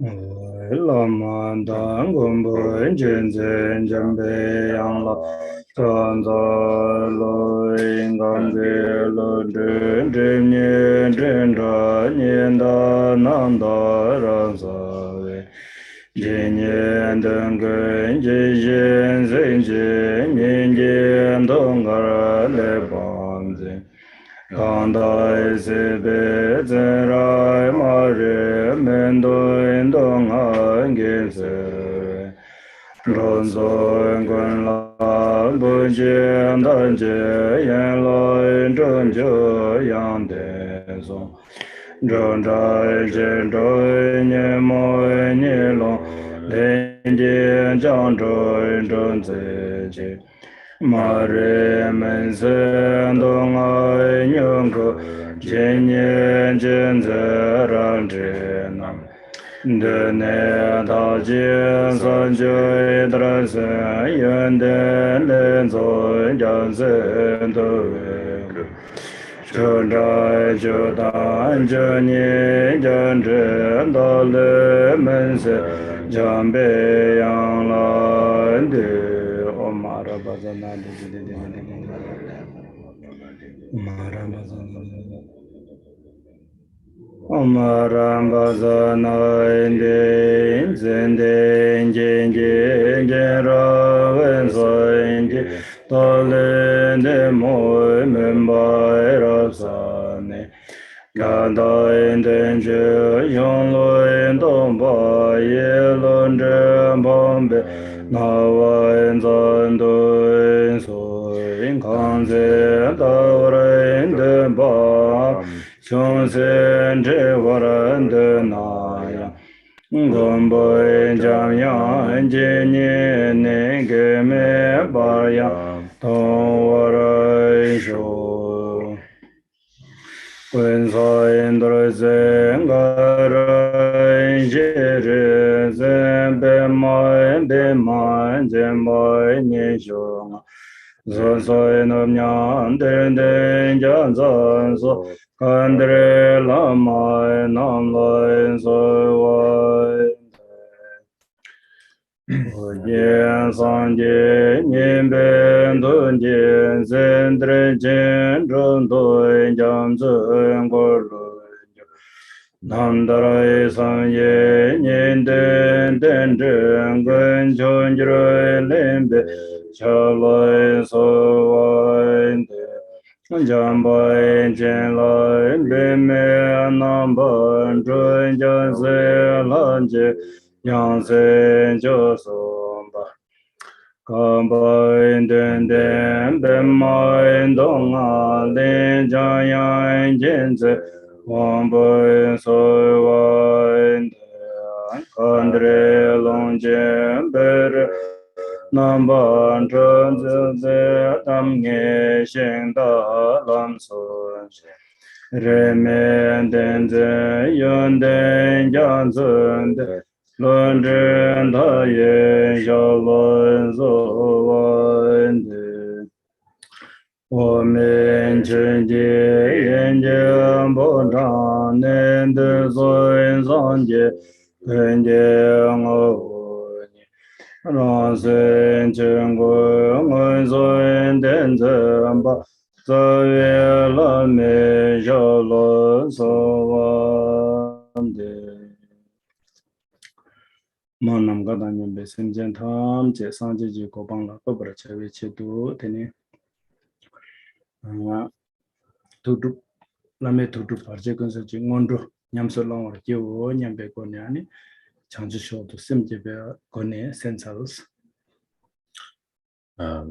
Lama dan gombo jen zen jambe yang la zan za lo ingam ge lo den den nye den da nyen da nam da ran sa ve jen nyen den gen je jen zen je nyen jen dong ga le ban zen Kandai sebe zerai mare mendo indong hangi se Ronzo ngun la bujien dan je yen lo zheng je yang de song Zheng zhai jen zhoi nye mo nye long Len jien jiang zhoi zheng zi ji Ma re men se dong ai nyong ko jen yen jen ze ran zhe nam de ne da jien san jue dra se yuan de len zo jiang se de we chen zhai ju dan zhe ni jen zhe da le men se jiang bei yang lan de Mara bazana Mara bazana Omarambazana inde zende njenje njera wenso inje talende moy membai rasane Ganda inde nje yonlo indomba yelonje bombe nawa inzando inso inkanze daura indemba Chonsen che waran de na ya Gombo jam ya je nye ne ge me ba ya Tong warai sho Wen sa indra zen ga rai je re zen be ma jen ba nye sho Zon so nom nyan den den jan zan so Kandre lama nam lai so wai Yen san je nyen ben dun jen zen dre jen zhong doi jam zeng go lun Nam darai san ye nyen den den zheng gun chon jir len be cha lai so wai Jambai jen lai be me nam ban zhuen jan se lan je yang se jo song ba Kam bai den den ben mai dong a len jan yang jen se wang bai so wai kan dre long jen ber Nam ban zhen zi zi tam nye xing da lam sun Re men den zi yun den jiang zun de Lun zhen da ye xiao lun zu wan de Wo men chen jie yan jian bo zhang nen de zun zang jie pen jie ngo Rang sen chen gu ngun zun den zhen ba Zhe yue la me xiao lu so wan de Ma nam ga dan yin be sen jian tam jie sang ji ji go bang la go bra che we che du teni Tukdrup la me Tukdrup Barché Künsel ji Ngöndro nyam so long war ji wo nyam be go ne ani chang ji sho du sim ji be go ne sen sals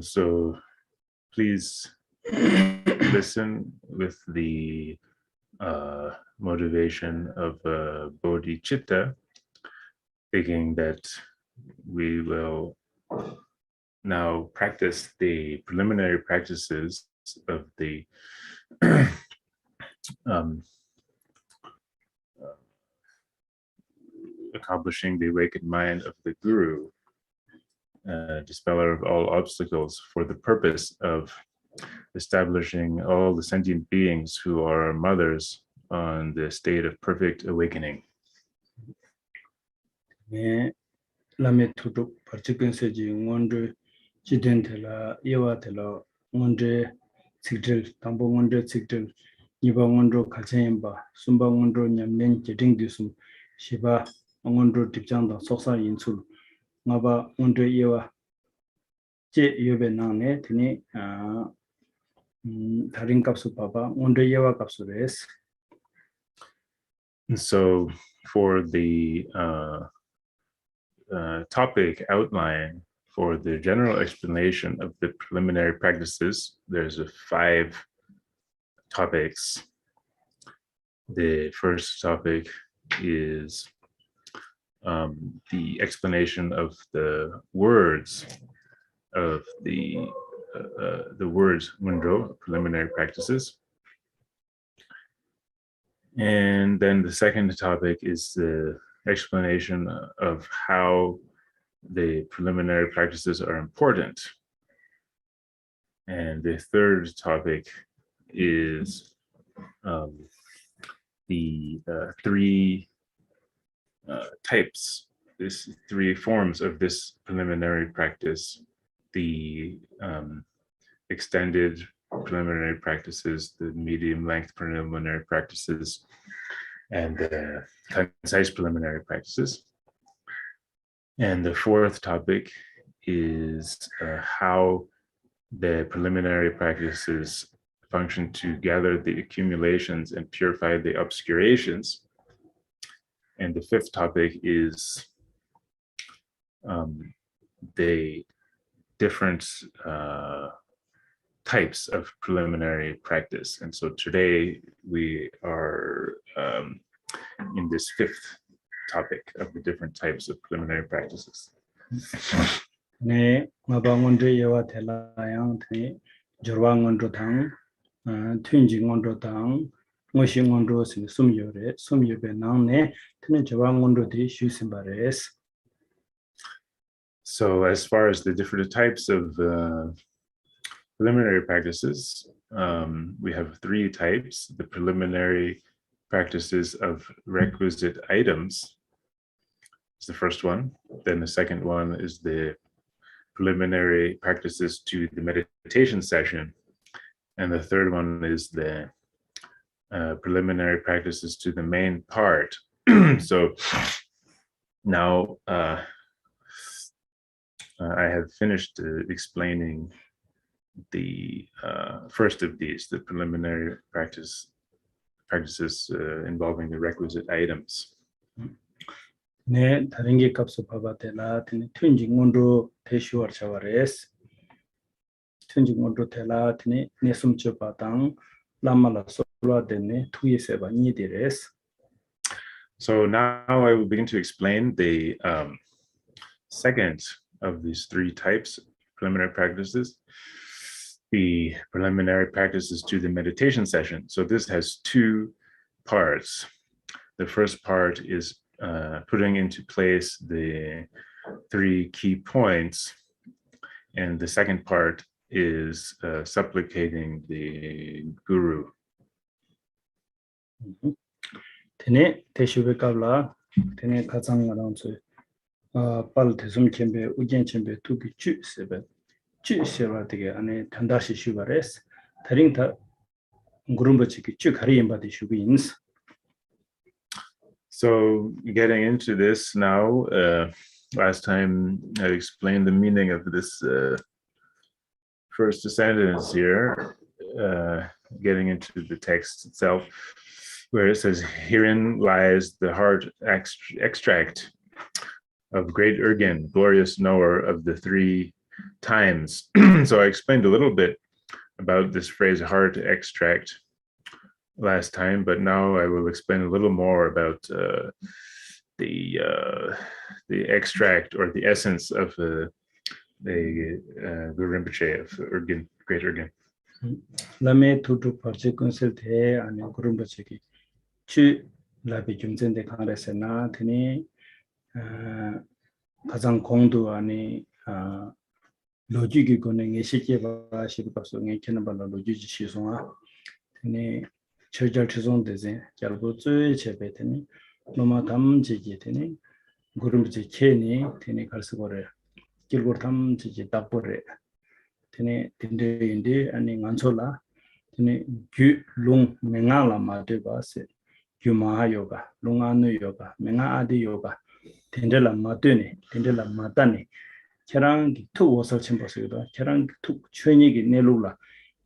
So please listen with the motivation of bodhicitta, thinking that we will now practice the preliminary practices of the accomplishing the awakened mind of the Guru, dispeller of all obstacles, for the purpose of establishing all the sentient beings who are mothers on the state of perfect awakening. 네, 라메 Tukdrup Barché Künsel ji Ngöndro Jiden tela yewa tela Ngöndro Tsikdril Tambo Ngöndro Tsikdril Niba Ngöndro Kalchayimba Sumba Ngöndro Nyamnen Jeding Disum Shiba Ngöndro Dipchangda Soksa Yinsul Ngaba Ngöndro yewa Je yobe nangne tini Tharing kapsu papa Ngöndro yewa kapsu res. And so for the topic outline for the general explanation of the preliminary practices, there's 5 topics. The first topic is the explanation of the words of the words Ngöndro, preliminary practices. And then the second topic is the explanation of how the preliminary practices are important. And the third topic is the 3 types, this 3 forms of this preliminary practice, the extended preliminary practices, the medium length preliminary practices, and the concise preliminary practices. And the fourth topic is how the preliminary practices function to gather the accumulations and purify the obscurations. And the fifth topic is the different types of preliminary practice. And so today we are in this 5th topic of the different types of preliminary practices. 네, ngaba Ngöndro yewa tela yang tani jorwa Ngöndro tang, twinji Ngöndro tang, ngoshi Ngöndro sin sumyobe nangne tani jorwa Ngöndro di shu simba res. So as far as the different types of preliminary practices, we have 3 types: the preliminary practices of requisite items is the first one. Then the second one is the preliminary practices to the meditation session. And the third one is the preliminary practices to the main part. So now I have finished explaining the first of these, the preliminary practices involving the requisite items. 네, 다른 게 값을 봐봐대라 tani twinji Ngöndro 대슈월 차와레스. twinji Ngöndro tela tani nesumcho patang lamala solwa dene tuye seba nidires. So now I will begin to explain the second of these 3 types, preliminary practices, the preliminary practices to the meditation session. So this has 2 parts. The first part is putting into place the 3 key points, and the second part is supplicating the Guru. tene 대슈베 갑라 tene 가장 나온서 pal tesum chembe ujen chembe tuki chu seba dige ane tandashi shubares taring ta gurumba chiki chu khari yamba de shubins. So getting into this now, last time I explained the meaning of this first sentence here, getting into the text itself, where it says, "Herein lies the heart extract of great Urgin, glorious knower of the 3 times." So I explained a little bit about this phrase heart extract last time, but now I will explain a little more about the extract or the essence of the Guru Rinpoche of Urgin, great Urgin. Lame Tukdrup Barché Künsel the ane gurumba chiki chu labi jumzende kharesena tene 가장 공도 ane 로지기 거네 예시게 봐 시르바서 녜케나 발로 로지지 시송아 tene 철절 추송되제 잘고 쯔 제베테니 노마 담지게 되니 Gurumji Cheni, Tini Karsagore, Kilgurtam Chichi Tapore, Tini Tinde Indi, and in Ansola, Tini Gu Lung Mengala Madeba, Gumaha Yoga, Lunganu Yoga, Menga Adi Yoga, Tindela Matuni, Tindela Matani, Kerang two was such impossible, Kerang took Chunig Nelula,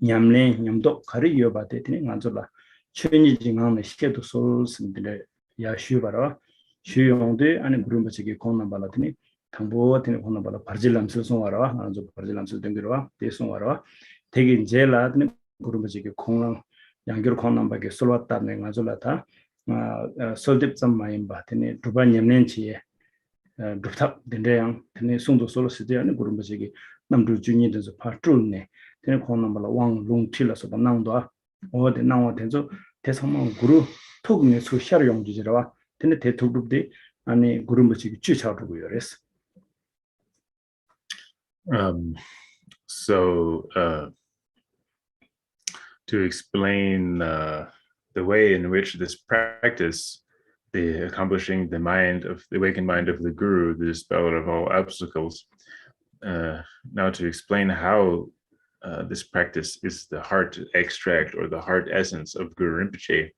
Yamle, Yamdo, Kari Yoba, Tini Anzola, Chunig on the Sketo Souls in the Yashubara. 주용대 안에 그룹이 공나 발라더니 당보한테 공나 발라 바질람스 송와라 아주 바질람스 등기로와 대송와라 되게 제라드니 그룹이 공랑 양결 공남밖에 솔왔다네 가줄라다 솔딥 좀 많이 바더니 두바 냠nen치에 두탑 된대양 되네 송도 솔스데 안에 그룹이 남주 주니든서 파트르네 되네 공나 발라 왕 롱틸라서 나온다 어디 나와 된저 대성만 그룹 톡네 소셜 용지지라와 근데 대통령들이 아니 구름부치기 쥐차르고 요랬어. So to explain the way in which this practice, the accomplishing the awakened mind of the guru, the dispeller of all obstacles, now to explain how this practice is the heart extract or the heart essence of Guru Rinpoche.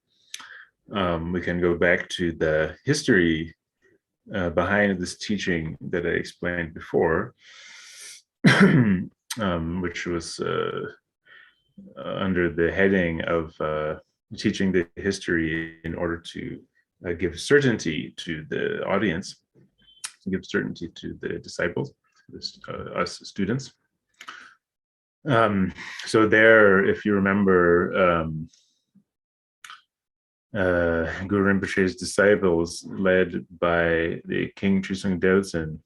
We can go back to the history behind this teaching that I explained before, which was under the heading of teaching the history in order to give certainty to the audience, to give certainty to the disciples, us students. So there, if you remember, Guru Rinpoche's disciples, led by the King Trusung Delsen,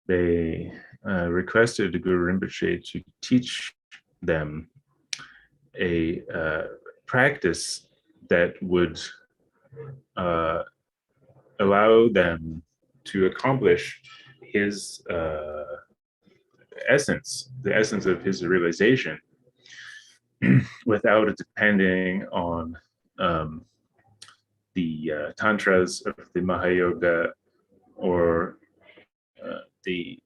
they requested Guru Rinpoche to teach them a practice that would allow them to accomplish his essence, the essence of his realization, without depending on the tantras of the Mahayoga or the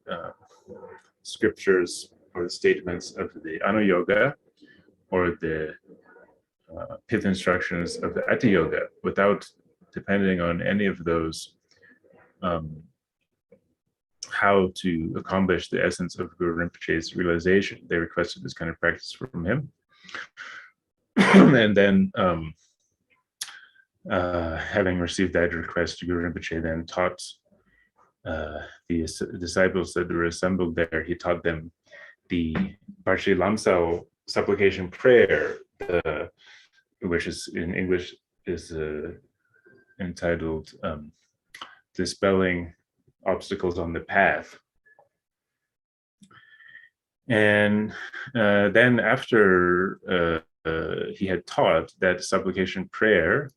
scriptures or the statements of the Anuyoga or the pith instructions of the Atta Yoga, without depending on any of those, how to accomplish the essence of Guru Rinpoche's realization. They requested this kind of practice from him. And then having received that request, Guru Rinpoche then taught the disciples that were assembled there, he taught them the Barché Lamsao supplication prayer, which is in English is entitled Dispelling Obstacles on the Path. And then after he had taught that supplication prayer,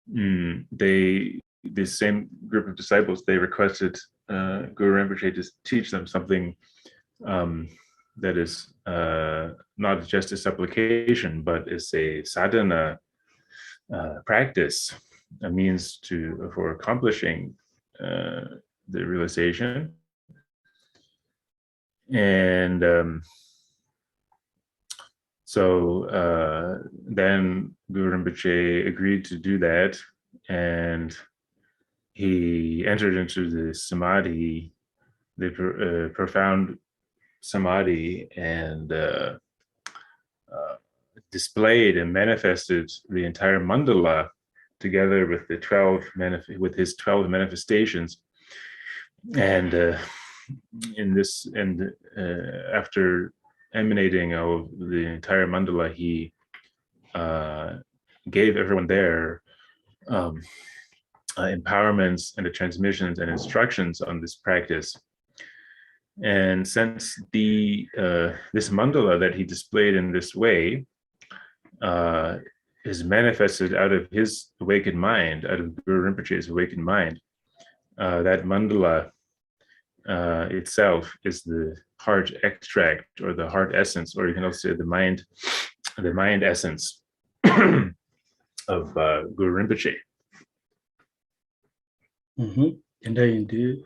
the same group of disciples, they requested Guru Rinpoche to teach them something that is not just a supplication, but is a sadhana practice, a means for accomplishing the realization. And so then Guru Rinpoche agreed to do that, and he entered into the samadhi, the profound samadhi, and displayed and manifested the entire mandala together with his 12 manifestations. And after emanating of the entire mandala, he gave everyone there empowerments and the transmissions and instructions on this practice. And since this mandala that he displayed in this way is manifested out of his awakened mind, out of Guru Rinpoche's awakened mind, that mandala itself is the heart extract, or the heart essence, or you can also say the mind essence of Guru Rinpoche. And in the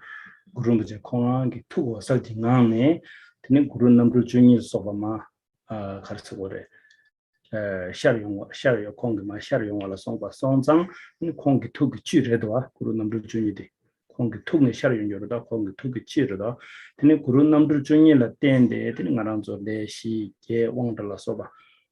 Gurumbaja Kongi, two salting on me, the Guru number junior Sobama, Karsagore. Shario Kongi, my Shario Walla Songa Sonzang, and Kongi took Chiredwa, Guru number junior. Kongi took me Shario Yoda, Kongi took Chireda, then Guru number junior Latin, the Aranzo de Shi, Wanda La Soba,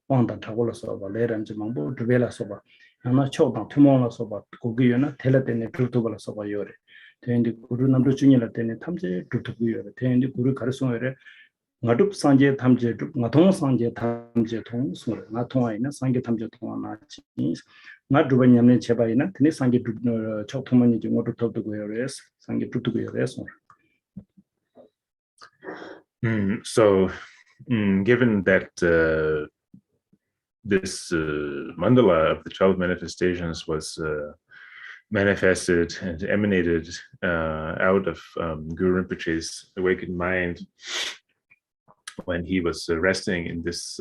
Wanda Tagola Soba, Leram Mambo, Vela Soba, and not choked on Tumola Soba, Kogiana, Teletene, Drutubala Soba Yore. Then the Guru number junior Latin, Tamje, Drutubu, then the Guru Karsumere. Ngatup sanje thamje ngathong sanje thamje thong sur ngathong ina sanje thamje thong na chi ngatuba nyamne cheba ina tene sanje chok thomani ji ngotu thop to yores sanje tutu yores. So given that this mandala of the 12 manifestations was manifested and emanated out of Guru Rinpoche's awakened mind when he was resting in this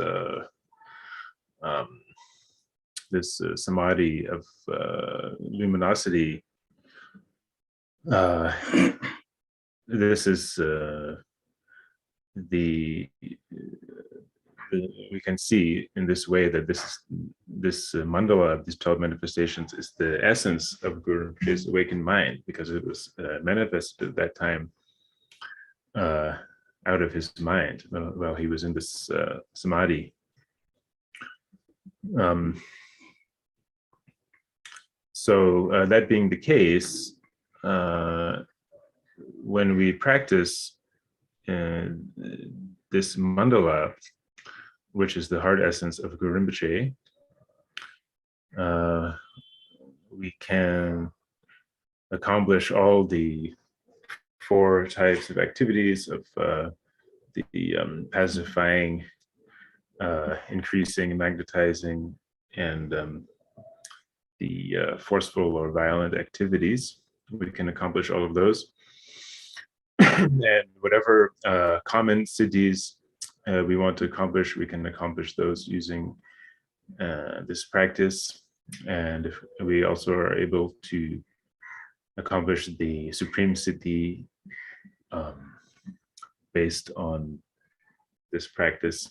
samadhi of luminosity. This is we can see in this way that this mandala of these 12 manifestations is the essence of Guru Rinpoche's awakened mind, because it was manifested at that time out of his mind while he was in this samadhi. So that being the case, when we practice this mandala, which is the heart essence of Guru Rinpoche, we can accomplish all the 4 types of activities of the pacifying, increasing, magnetizing, and the forceful or violent activities. We can accomplish all of those. And whatever common siddhis we want to accomplish, we can accomplish those using this practice. And if we also are able to accomplish the supreme siddhi based on this practice.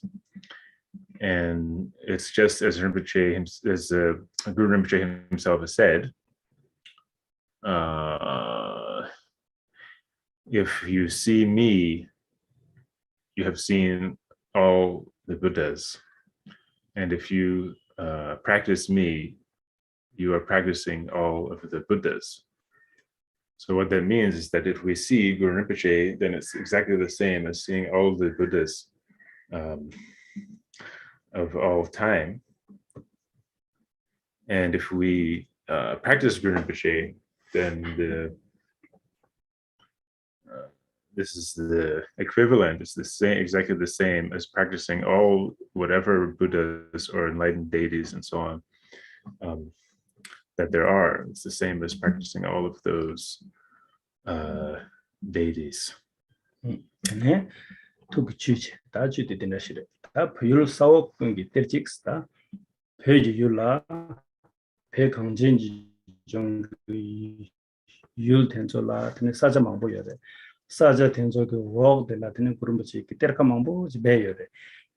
And it's just as Rinpoche, as Guru Rinpoche himself has said, if you see me, you have seen all the Buddhas. And if you practice me, you are practicing all of the Buddhas. So what that means is that if we see Guru Rinpoche, then it's exactly the same as seeing all the Buddhas of all time. And if we practice Guru Rinpoche, then this is the equivalent. It's the same, exactly the same as practicing all whatever Buddhas or enlightened deities and so on that there are. It's the same as practicing all of those deities. Saja tenzo ke wog de la tene kurumbachi ki terka mambo jibe yore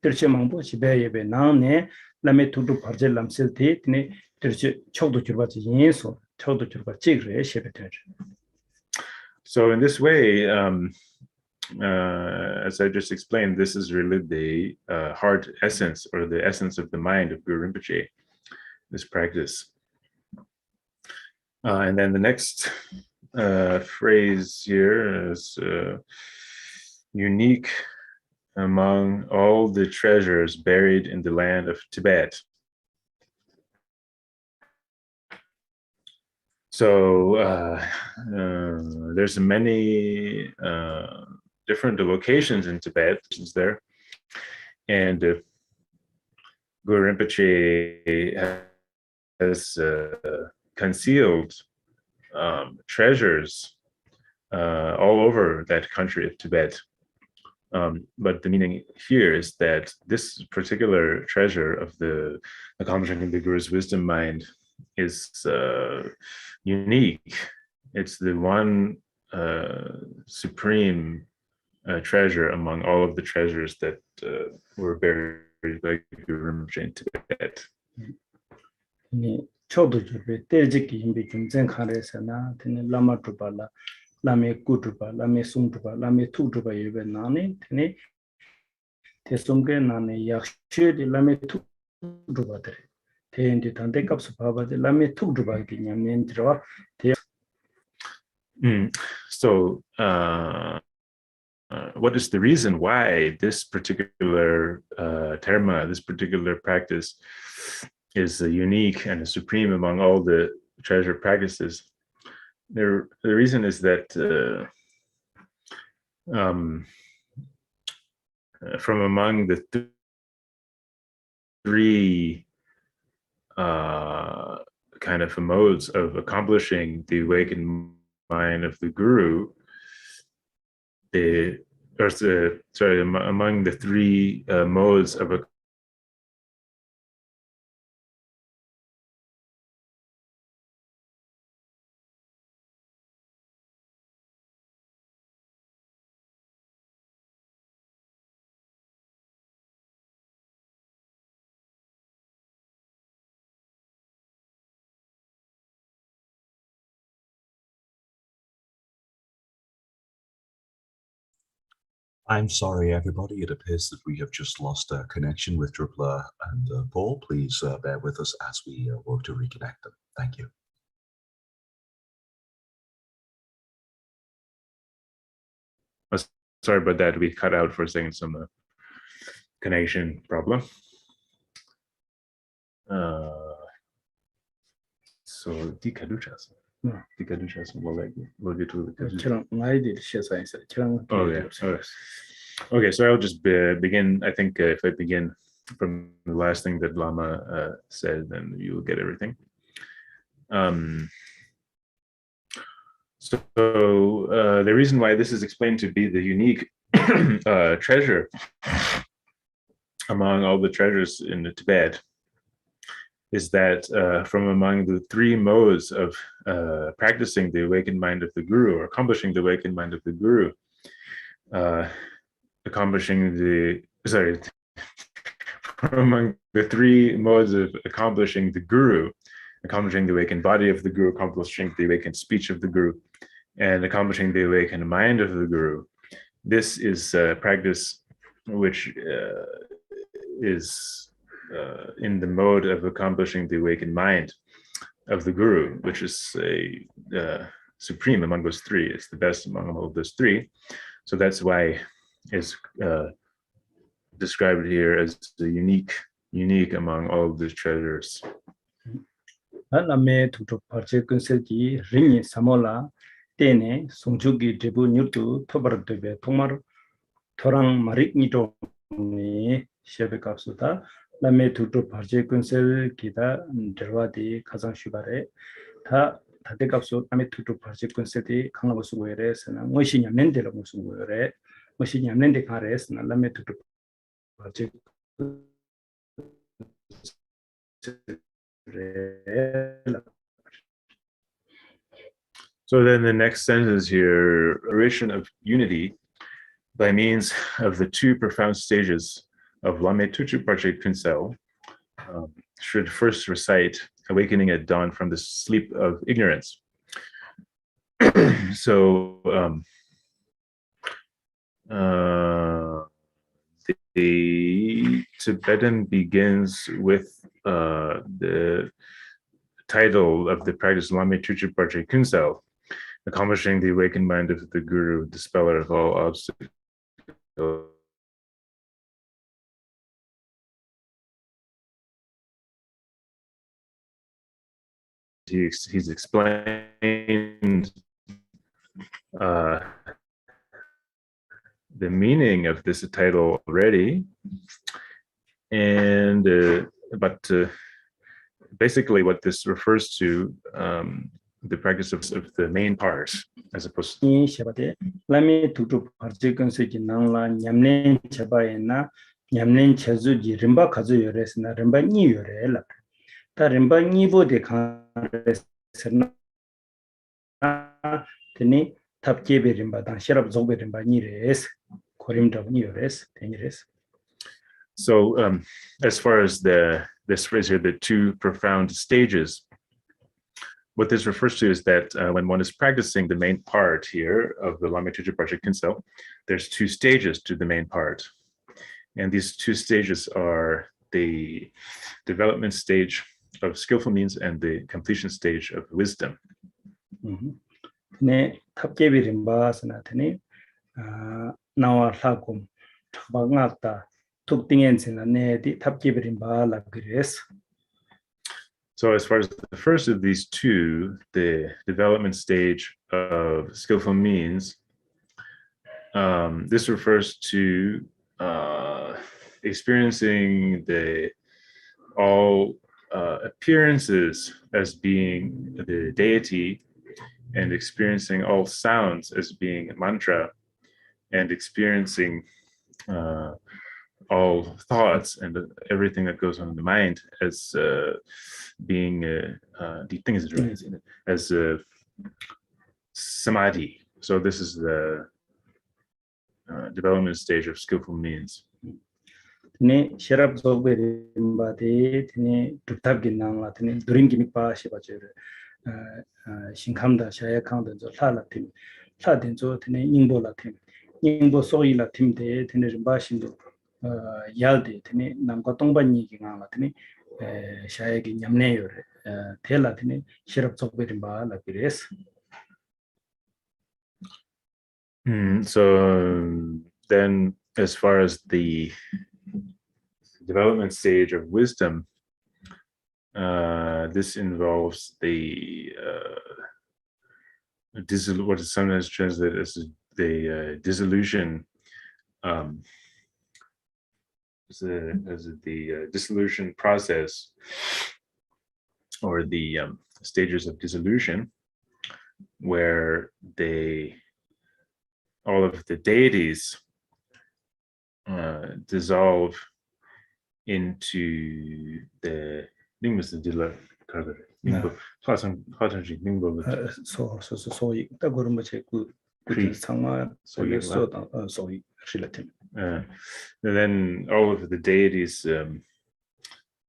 terche mambo jibe yebe nane lame Tukdrup Barché lamsil the tene terche chokdo churbachi yinso chokdo churbachi gre shebe tenche. So in this way, as I just explained, this is really the heart essence, or the essence of the mind of Guru Rinpoche, this practice. And then the next phrase here is unique among all the treasures buried in the land of Tibet. So there's many different locations in Tibet there, and Guru Rinpoche has concealed treasures all over that country of Tibet. But the meaning here is that this particular treasure of the accomplishing of the Guru's wisdom mind is unique it's the one supreme treasure among all of the treasures that were buried by Guru Rinpoche in Tibet. 초도 주베 때지기 임비 중쟁 칸레서나 드네 라마 주발라 라메 꾸주바 라메 숭주바 라메 투주바 예베 나네 드네 대송게 나네 약쉐디 라메 투주바데 대인디 단대값 바바데 라메 투주바기 냠면 들어와 대 So what is the reason why this particular terma, this particular practice is unique and supreme among all the treasure practices? The reason is that from among the three kind of modes of accomplishing the awakened mind of the Guru, among the three modes of I'm sorry, everybody. It appears that we have just lost a connection with Drupla and Paul. Please bear with us as we work to reconnect them. Thank you. Sorry about that. We cut out for a second, some connection problem. So dikaduchas. Dikaduchas. We'll get to the. Okay, so I'll just begin. I think if I begin from the last thing that Lama said, then you will get everything. So the reason why this is explained to be the unique treasure among all the treasures in Tibet is that from among the three modes of practicing the awakened mind of the Guru, or accomplishing the awakened mind of the Guru, from among the three modes of accomplishing the Guru, accomplishing the awakened body of the Guru, accomplishing the awakened speech of the Guru, and accomplishing the awakened mind of the Guru, this is a practice which is in the mode of accomplishing the awakened mind of the Guru, which is a supreme among those three. It's the best among all those three. So that's why it's described here as the unique among all of these treasures. Tukdrup Barché Künsel ki ringi samola tene songchuki dribu nyurtu tobarak dobe tongmar torang marik nito ni shebe kapsuta lame Tukdrup Barché Künsel kita derwadi kazang shubare ta tate kapsu lame Tukdrup Barché Künsel di kanga musugoyre sana ngoshi nyamnende la musugoyre ngoshi nyamnende kare sana lame Tukdrup Barché So then the next sentence here, oration of unity by means of the two profound stages of Tukdrup Barché Künsel should first recite awakening at dawn from the sleep of ignorance. So the Tibetan begins with the title of the practice Tukdrup Barché Künsel, accomplishing the awakened mind of the Guru, dispeller of all obstacles. He's explained the meaning of this title already, and but basically what this refers to, the practice of the main part, as opposed to Lame Tukdrup Barché Künsel ki nangla nyamnen chabayena nyamnen chazu ji rimba kazu yoresna rimba ni yore la ta rimba ni bo de khan resna tene tapke berimba dan sharab zog berimba ni res korim dog ni res tenires. So as far as this phrase here, the two profound stages, what this refers to is that when one is practicing the main part here of the Tukdrup Barché Künsel, there's two stages to the main part. And these two stages are the development stage of skillful means and the completion stage of wisdom. Ne tapke berimba sana tene nawa lakum thbangata tukdingen sina ne di tapke berimba la gres. So as far as the first of these two, the development stage of skillful means, this refers to experiencing all appearances as being the deity, and experiencing all sounds as being a mantra, and experiencing all thoughts and everything that goes on in the mind as being as samadhi. So this is the development stage of skillful means. Ne sharab zog berimba de tene tutap ginang la tene durim gimikpa shiba jere shinkamda shaya kangda zo la tim la den zo tene ingbo la tim ingbo soyi la tim de tene rimba shindo yalde tene namka tongba ni ginang la tene shaya gi nyamne yore te la tene sharab zog berimba la gires. So then as far as the development stage of wisdom, this involves the what is sometimes translated as the dissolution, the dissolution process, or the stages of dissolution, where all of the deities dissolve into the then all of the deities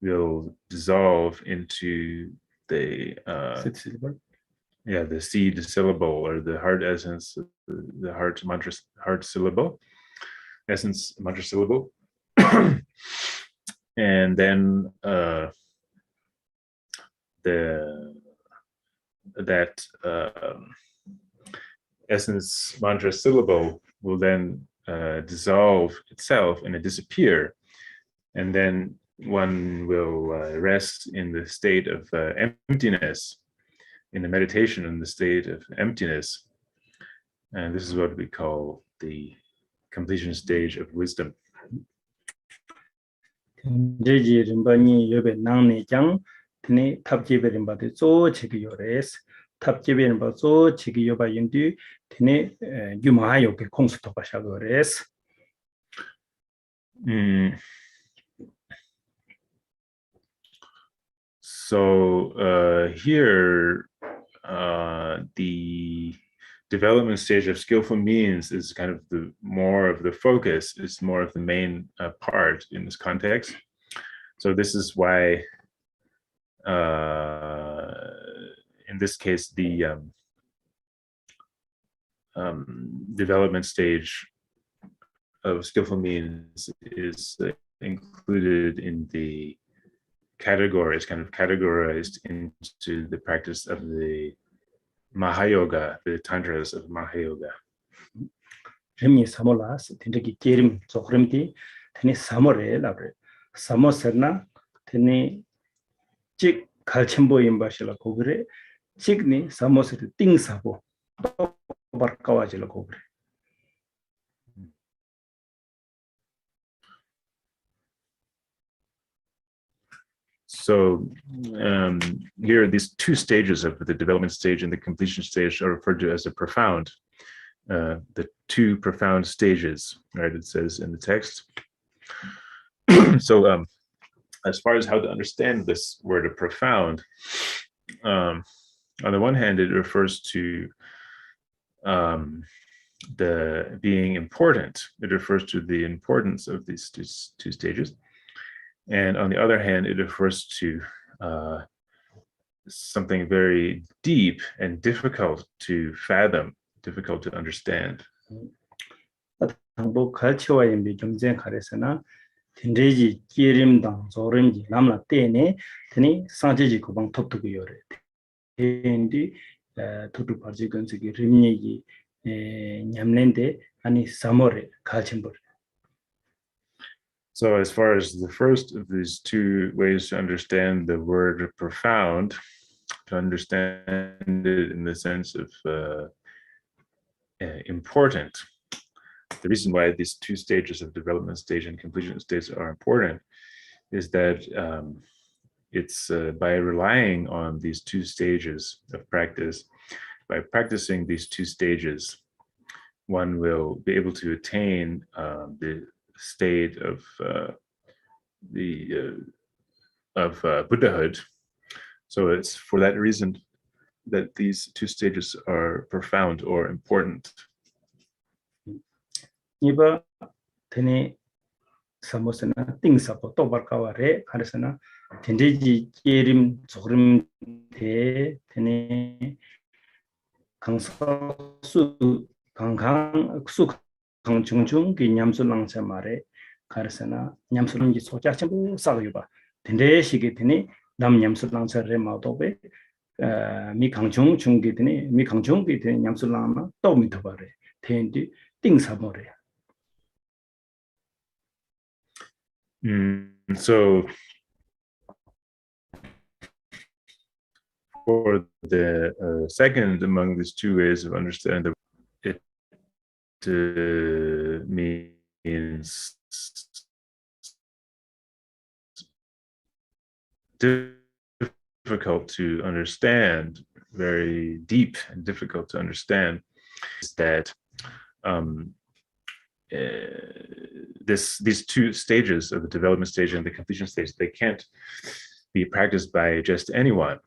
will dissolve into the the seed syllable, or the heart essence, the heart mantra, heart syllable, essence mantra syllable. And then that essence mantra syllable will then dissolve itself and disappear, and then one will rest in the state of emptiness, in the meditation in the state of emptiness, and this is what we call the completion stage of wisdom. Jeji rimbani yobe nangni jang tene tapje berimba de zo chigi yores tapje berimba zo chigi yoba yindu tene yumaha yoke kongsu toba shagores. So here the development stage of skillful means is kind of more of the focus, it's more of the main part in this context. So this is why in this case the development stage of skillful means is included in the categories, kind of categorized into the practice of the Mahayoga, the tantras of Mahayoga. Rimi samolas tindagi kerim zokhrimti tene samore labre samoserna tene chik khalchimbo imbashila kogre chikni samoser ting sabo barkawajila kogre. So here, these two stages of the development stage and the completion stage are referred to as the profound, the two profound stages, right? It says in the text. So as far as how to understand this word of profound, on the one hand, it refers to the being important. It refers to the importance of these two stages. And on the other hand, it refers to something very deep and difficult to fathom, difficult to understand. 당보 갈치와의 경쟁 가래서나 딘레지 끼림당 조림지 남라 때네 드니 상제지 고방 톱두고 요래 딘디 tukdrup barché künsel rimnyegi nyamlende ani samore kalchimbor. So as far as the first of these two ways to understand the word profound, to understand it in the sense of important, the reason why these two stages of development stage and completion stage are important is that it's by relying on these two stages of practice, by practicing these two stages, one will be able to attain the state of Buddhahood. So it's for that reason that these two stages are profound or important. 이바 테네 사모스나 띵사고 또발카와레 가르스나 딘데지 깨림 조림 대 테네 강서수 강강 수 강중중 기 냠술랑세 말에 가르스나 냠술랑지 소작첨부 싸고요바 딘데시게 테네 남 냠술랑세레 마도베 미 강중 중기 테네 미 강중기 테네 냠술랑나 또 미터바레 텐디 띵사모레. So for the second among these two ways of understanding, it means difficult to understand, very deep and difficult to understand, is that these two stages of the development stage and the completion stage, they can't be practiced by just anyone.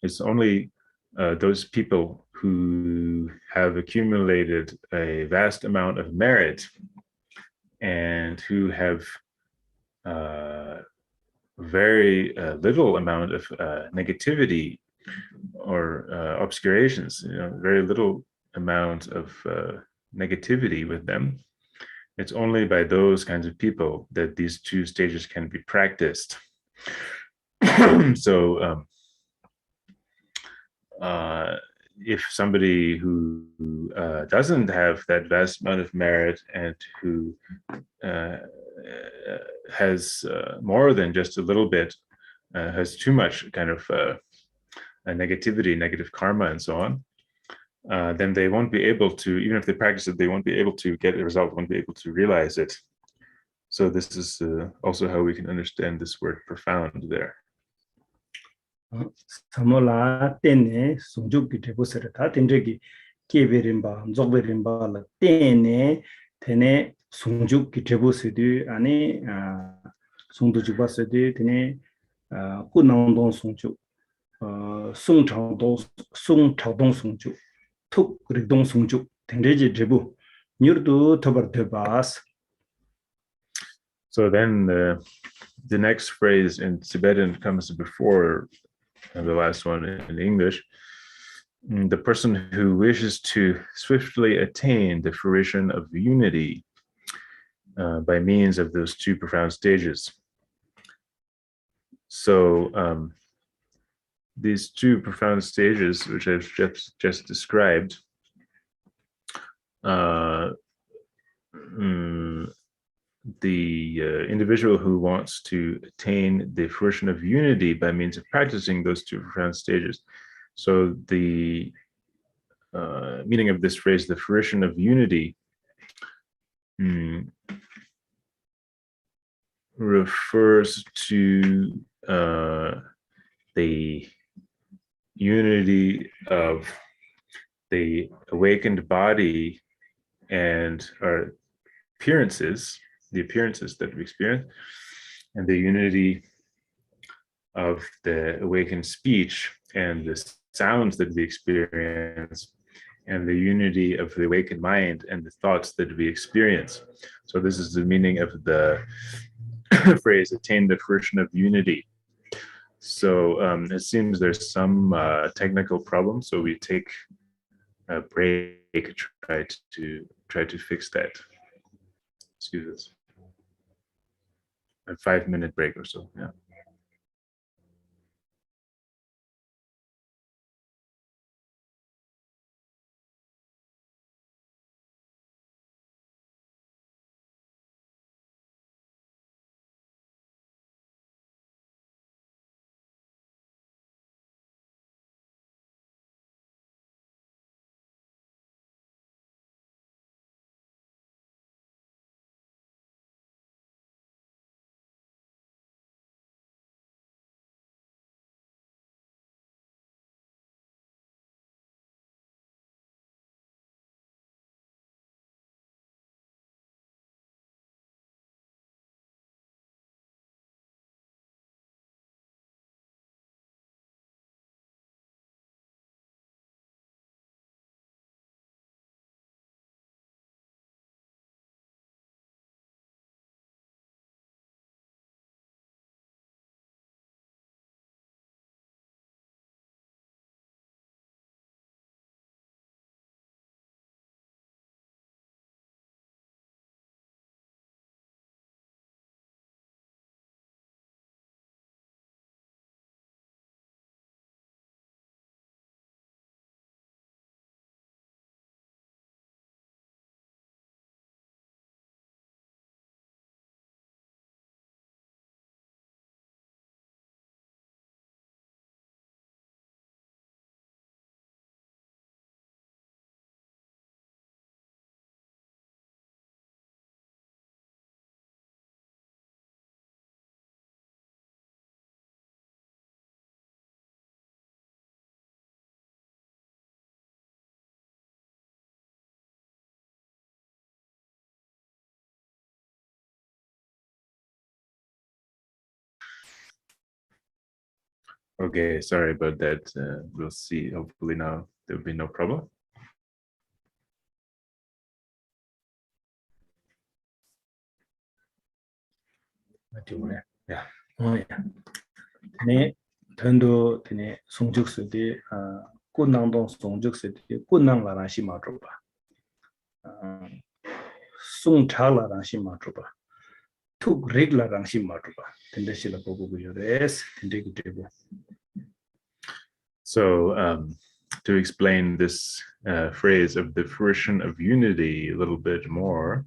It's only those people who have accumulated a vast amount of merit and who have very little amount of negativity or obscurations, very little amount of negativity with them. It's only by those kinds of people that these two stages can be practiced. So if somebody who doesn't have that vast amount of merit and who has more than just a little bit, has too much kind of negativity, negative karma and so on, then they won't be able to, even if they practice it, they won't be able to get a result, won't be able to realize it. So this is also how we can understand this word profound there. 사모라 때네 송죽기 되고서다 된적이 깨베림바 쪽베림바 때네 테네 송죽기 되고서도 아니 송도죽바서도 테네 꾸나운동 송죽 송차동 송죽 tukdrup 송죽 된제지 제부 뉴르도 터버드바스. So then the next phrase in Tibetan comes before the last one in English. The person who wishes to swiftly attain the fruition of unity by means of those two profound stages. So these two profound stages, which I've just described, the individual who wants to attain the fruition of unity by means of practicing those two profound stages. So the meaning of this phrase, the fruition of unity, refers to the unity of the awakened body and our appearances, the appearances that we experience, and the unity of the awakened speech and the sounds that we experience and the unity of the awakened mind and the thoughts that we experience. So this is the meaning of the phrase, attain the fruition of unity. So it seems there's some technical problem, so we take a break, try to fix that. Excuse us. A 5-minute break or so, yeah. Okay, sorry about that. We'll see. Hopefully now there'll be no problem. Yeah. Oh yeah. 네, 전도 드네 송죽스디 군낭동 송죽스디 군낭라라시 마주바. 송차라라시 마주바. 툭릭라라시 마주바. 텐데시라 보고요레스 텐데기 되고. So to explain this phrase of the fruition of unity a little bit more,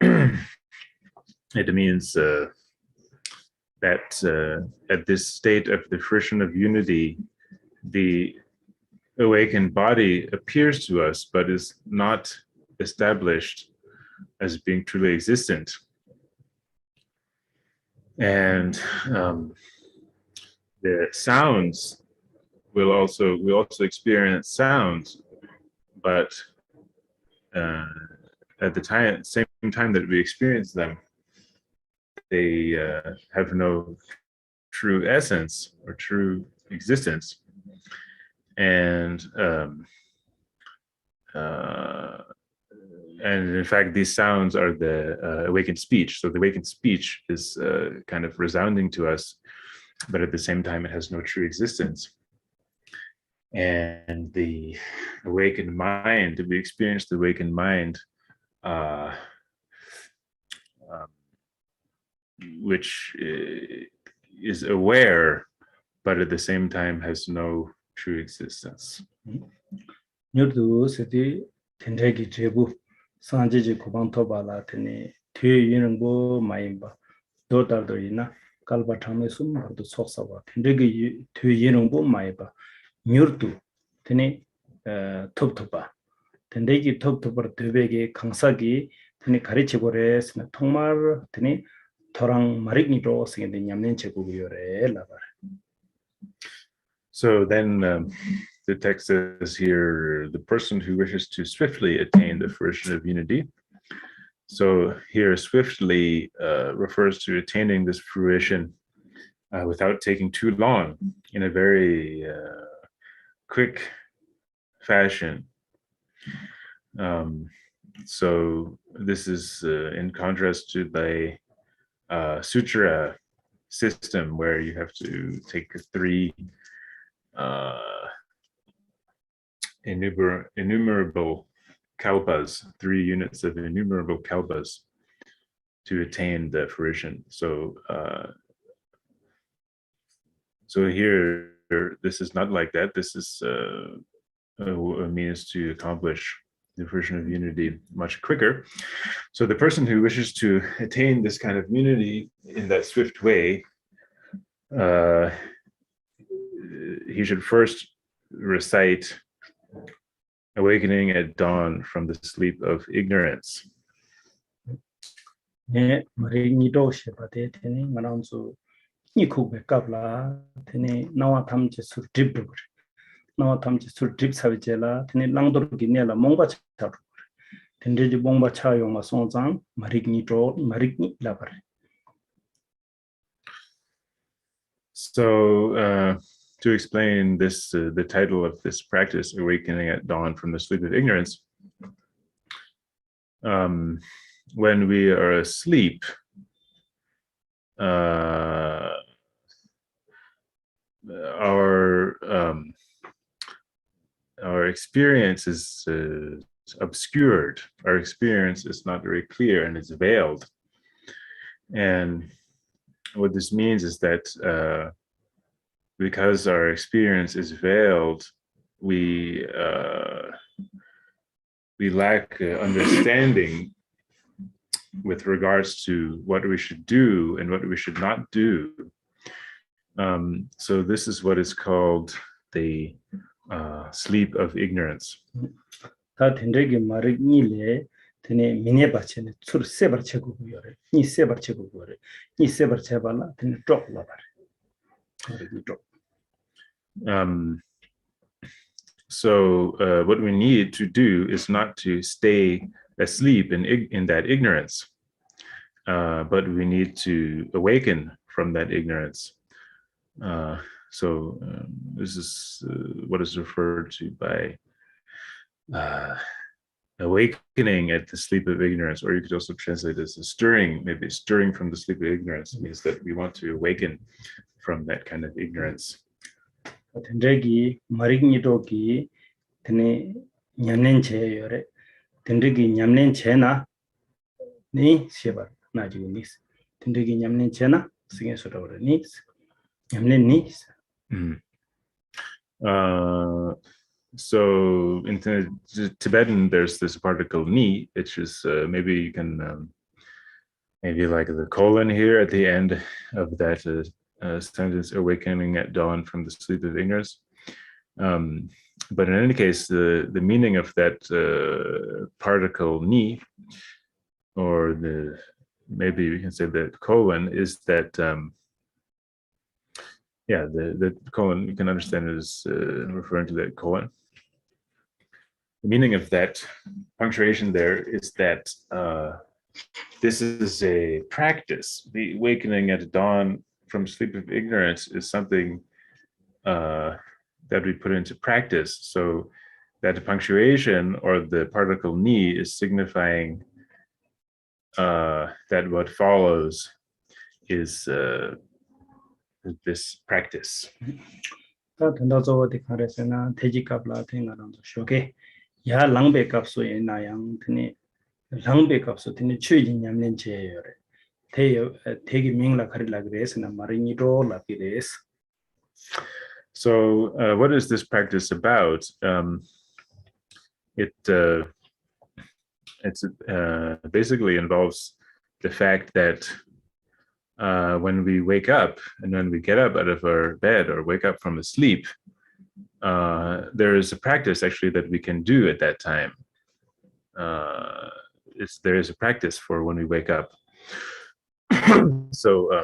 it means that at this state of the fruition of unity, the awakened body appears to us, but is not established as being truly existent. And the sounds we also experience sounds, but at the same time that we experience them, they have no true essence or true existence. And in fact, these sounds are the awakened speech. So the awakened speech is kind of resounding to us, but at the same time, it has no true existence. And the awakened mind, we experience the awakened mind, which is aware, but at the same time has no true existence. Ngöndro seti tendegi jebu sanjiji kubang tobala tene tue yinengbo mayimba dodardo ina kalba thame sum bardo soksawa tendegi tue yinengbo mayba Ngöndro tene toptoba tendegi toptobar debege kangsagi tene 가르치고래 스나 통말 tene torang marigni로 생긴데 냠nen 제국이요래 라발. So then the text says here, the person who wishes to swiftly attain the fruition of unity. So here swiftly refers to attaining this fruition without taking too long, in a very quick fashion. So this is in contrast to the sutra system, where you have to take 3 innumerable kalpas, 3 units of innumerable kalpas to attain the fruition. So so here, this is not like that. This is a means to accomplish the fruition of unity much quicker. So the person who wishes to attain this kind of unity in that swift way, he should first recite Awakening at Dawn from the Sleep of Ignorance. 네, 머리 도시바데 테니 만원수 이쿠베 갑라 테니 나와 탐지 술 드립 나와 탐지 술 드립 사비제라 테니 랑도르기 네라 몽바 차루 텐데지 몽바 차용마 송장 머리니도 머리니 라바레. So to explain this, the title of this practice, Awakening at Dawn from the Sleep of Ignorance, when we are asleep, our experience is obscured. Our experience is not very clear, and it's veiled. And what this means is that because our experience is veiled, we lack understanding with regards to what we should do and what we should not do. So this is what is called the sleep of ignorance. 다 텐데기 머리니레 테니 미네 바체네 술 세버 체고고요레 니 세버 체고고레 니 세버 체발라 테니 drop 라바레. So what we need to do is not to stay asleep in that ignorance, but we need to awaken from that ignorance. So this is what is referred to by awakening at the sleep of ignorance, or you could also translate this as stirring, maybe stirring from the sleep of ignorance. It means that we want to awaken from that kind of ignorance. 텐데기 머리니도기 테니 냠넨체요레 텐데기 냠넨체나 니 세버 나지니스 텐데기 냠넨체나 싱에서도레 니 냠넨니. So in Tibetan, there's this particle ni, which is maybe you can maybe like the colon here at the end of that sentence, awakening at dawn from the sleep of ignorance. But in any case, the meaning of that particle ni, or maybe we can say that colon, is that the colon, you can understand it as referring to that colon. The meaning of that punctuation there is that this is a practice. The awakening at dawn from sleep of ignorance is something that we put into practice. So that the punctuation or the particle ni is signifying that what follows is this practice. 야 랑베 값소 에나양 드니 랑베 값소 드니 추이진 냠낸 제요레 대기 명라 가리라 그래서나 마리니로 라피데스. So what is this practice about? It basically involves the fact that when we wake up and when we get up out of our bed or wake up from a sleep, there is a practice actually that we can do at that time. There is a practice for when we wake up. So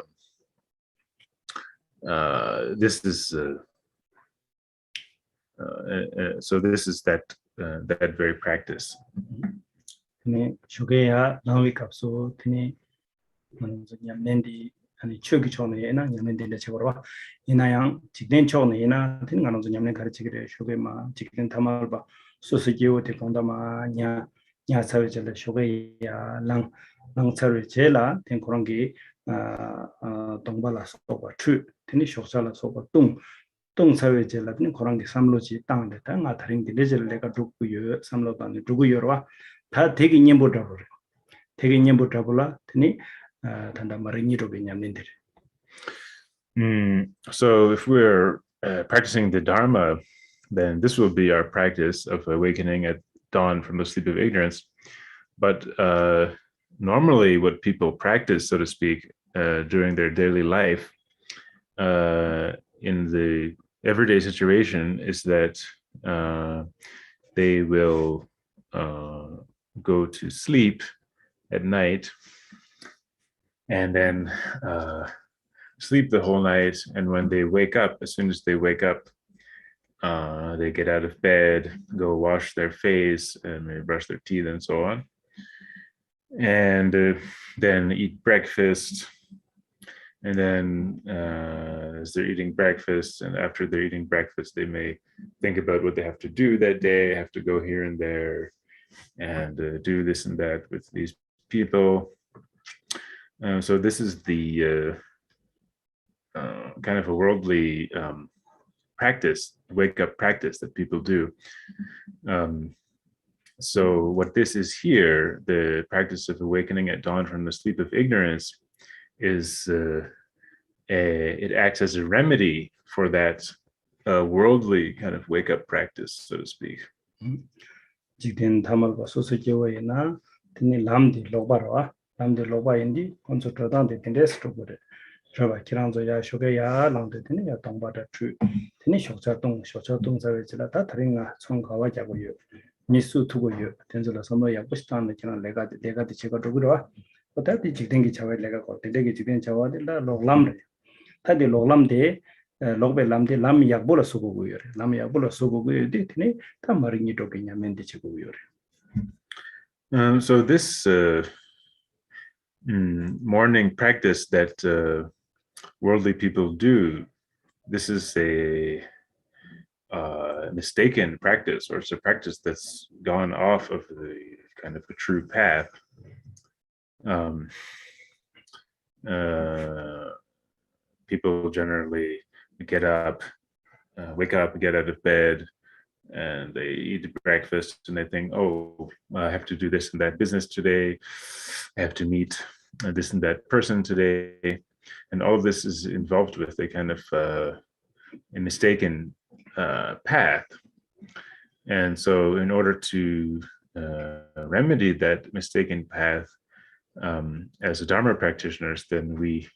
this is that very practice. 네, 주게야 나위 값소 드니 먼저 냠낸디 아니 추기 전에 나 냠는 데를 제거로 이나양 직된 전에나 되는 거는 냠는 가르치기를 쇼게마 직된 담을 봐 소스기오 대공다마 냐 사회절 쇼게야 랑 차를 제라 된 그런 게 동발라서 그 되는 쇼살라서 동 사회절라는 그런 게 삼로지 땅에 땅아 다른 게 레절 내가 두고요 삼로단에 두고요와 다 되게 님보다 버려 되게 님보다 볼라 되니 단다 마르니로 베냐민들. So if we're practicing the Dharma, then this will be our practice of awakening at dawn from the sleep of ignorance. But normally what people practice, so to speak, during their daily life in the everyday situation is that they will go to sleep at night and then sleep the whole night, and when they wake up, as soon as they wake up, they get out of bed, go wash their face, and maybe brush their teeth and so on, and then eat breakfast. And then as they're eating breakfast, and after they're eating breakfast, they may think about what they have to do that day, have to go here and there, and do this and that with these people. So this is the kind of a worldly practice, wake-up practice that people do. So what this is here, the practice of awakening at dawn from the sleep of ignorance, is it acts as a remedy for that worldly kind of wake-up practice, so to speak. 지금 담을과 소소지와이나 드니 람디 로바인디 콘서트단데 텐데스로 그래. 저바 기란조야 쇼게야 람데드니 야 동바다 추 드니 쇼차동 사회지라 다 다른가 총가와 자고요. 미수 두고요. 텐절라 선도 약부스탄데 지나 내가 제가 두고라. 어떻게 지den기 차와 내가 거 되게 지된 차와들라 로람데. 타디 로람데 로베 람데 람 약보라 소고고요. 람 약보라 소고고요. 되니 다 마르니 도게냐 멘데 지고요. So this morning practice that worldly people do, this is a mistaken practice, or it's a practice that's gone off of the kind of a true path. People generally wake up, get out of bed, and they eat breakfast, and they think, oh, I have to do this and that business today, I have to meet this and that person today, and all of this is involved with a kind of a mistaken path. And so in order to remedy that mistaken path, as a Dharma practitioners, then we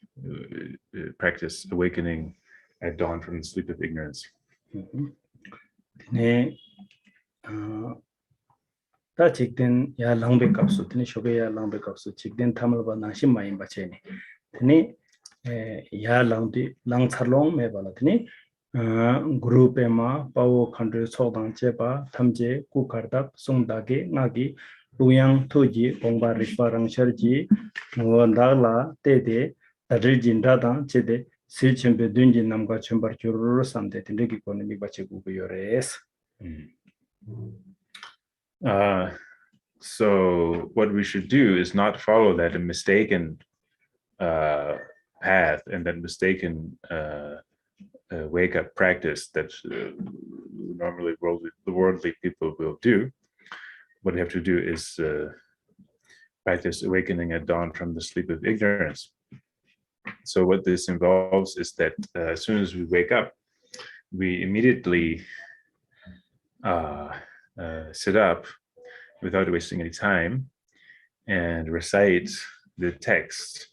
practice awakening at dawn from the sleep of ignorance. 네, 다 직된 야 랑베 값수, 드니 쇼게야 랑베 값수, 직된 탐을바 나심 마인 바체니, 드니 야 랑디 랑차롱 메발라, 드니 그룹에마 파워 컨트롤 소당 제바 탐제 구카르답 송다게 나기 루양 토지 봉바 리파랑 셔지 원달라 때데 다르진다당 제데 실천배 든진 남과 천발 교로로 삼대 된다기 권이 바치고 요레스. So what we should do is not follow that mistaken path and that mistaken wake-up practice that normally the worldly people will do. What we have to do is practice awakening at dawn from the sleep of ignorance. So what this involves is that as soon as we wake up, we immediately sit up without wasting any time and recite the text.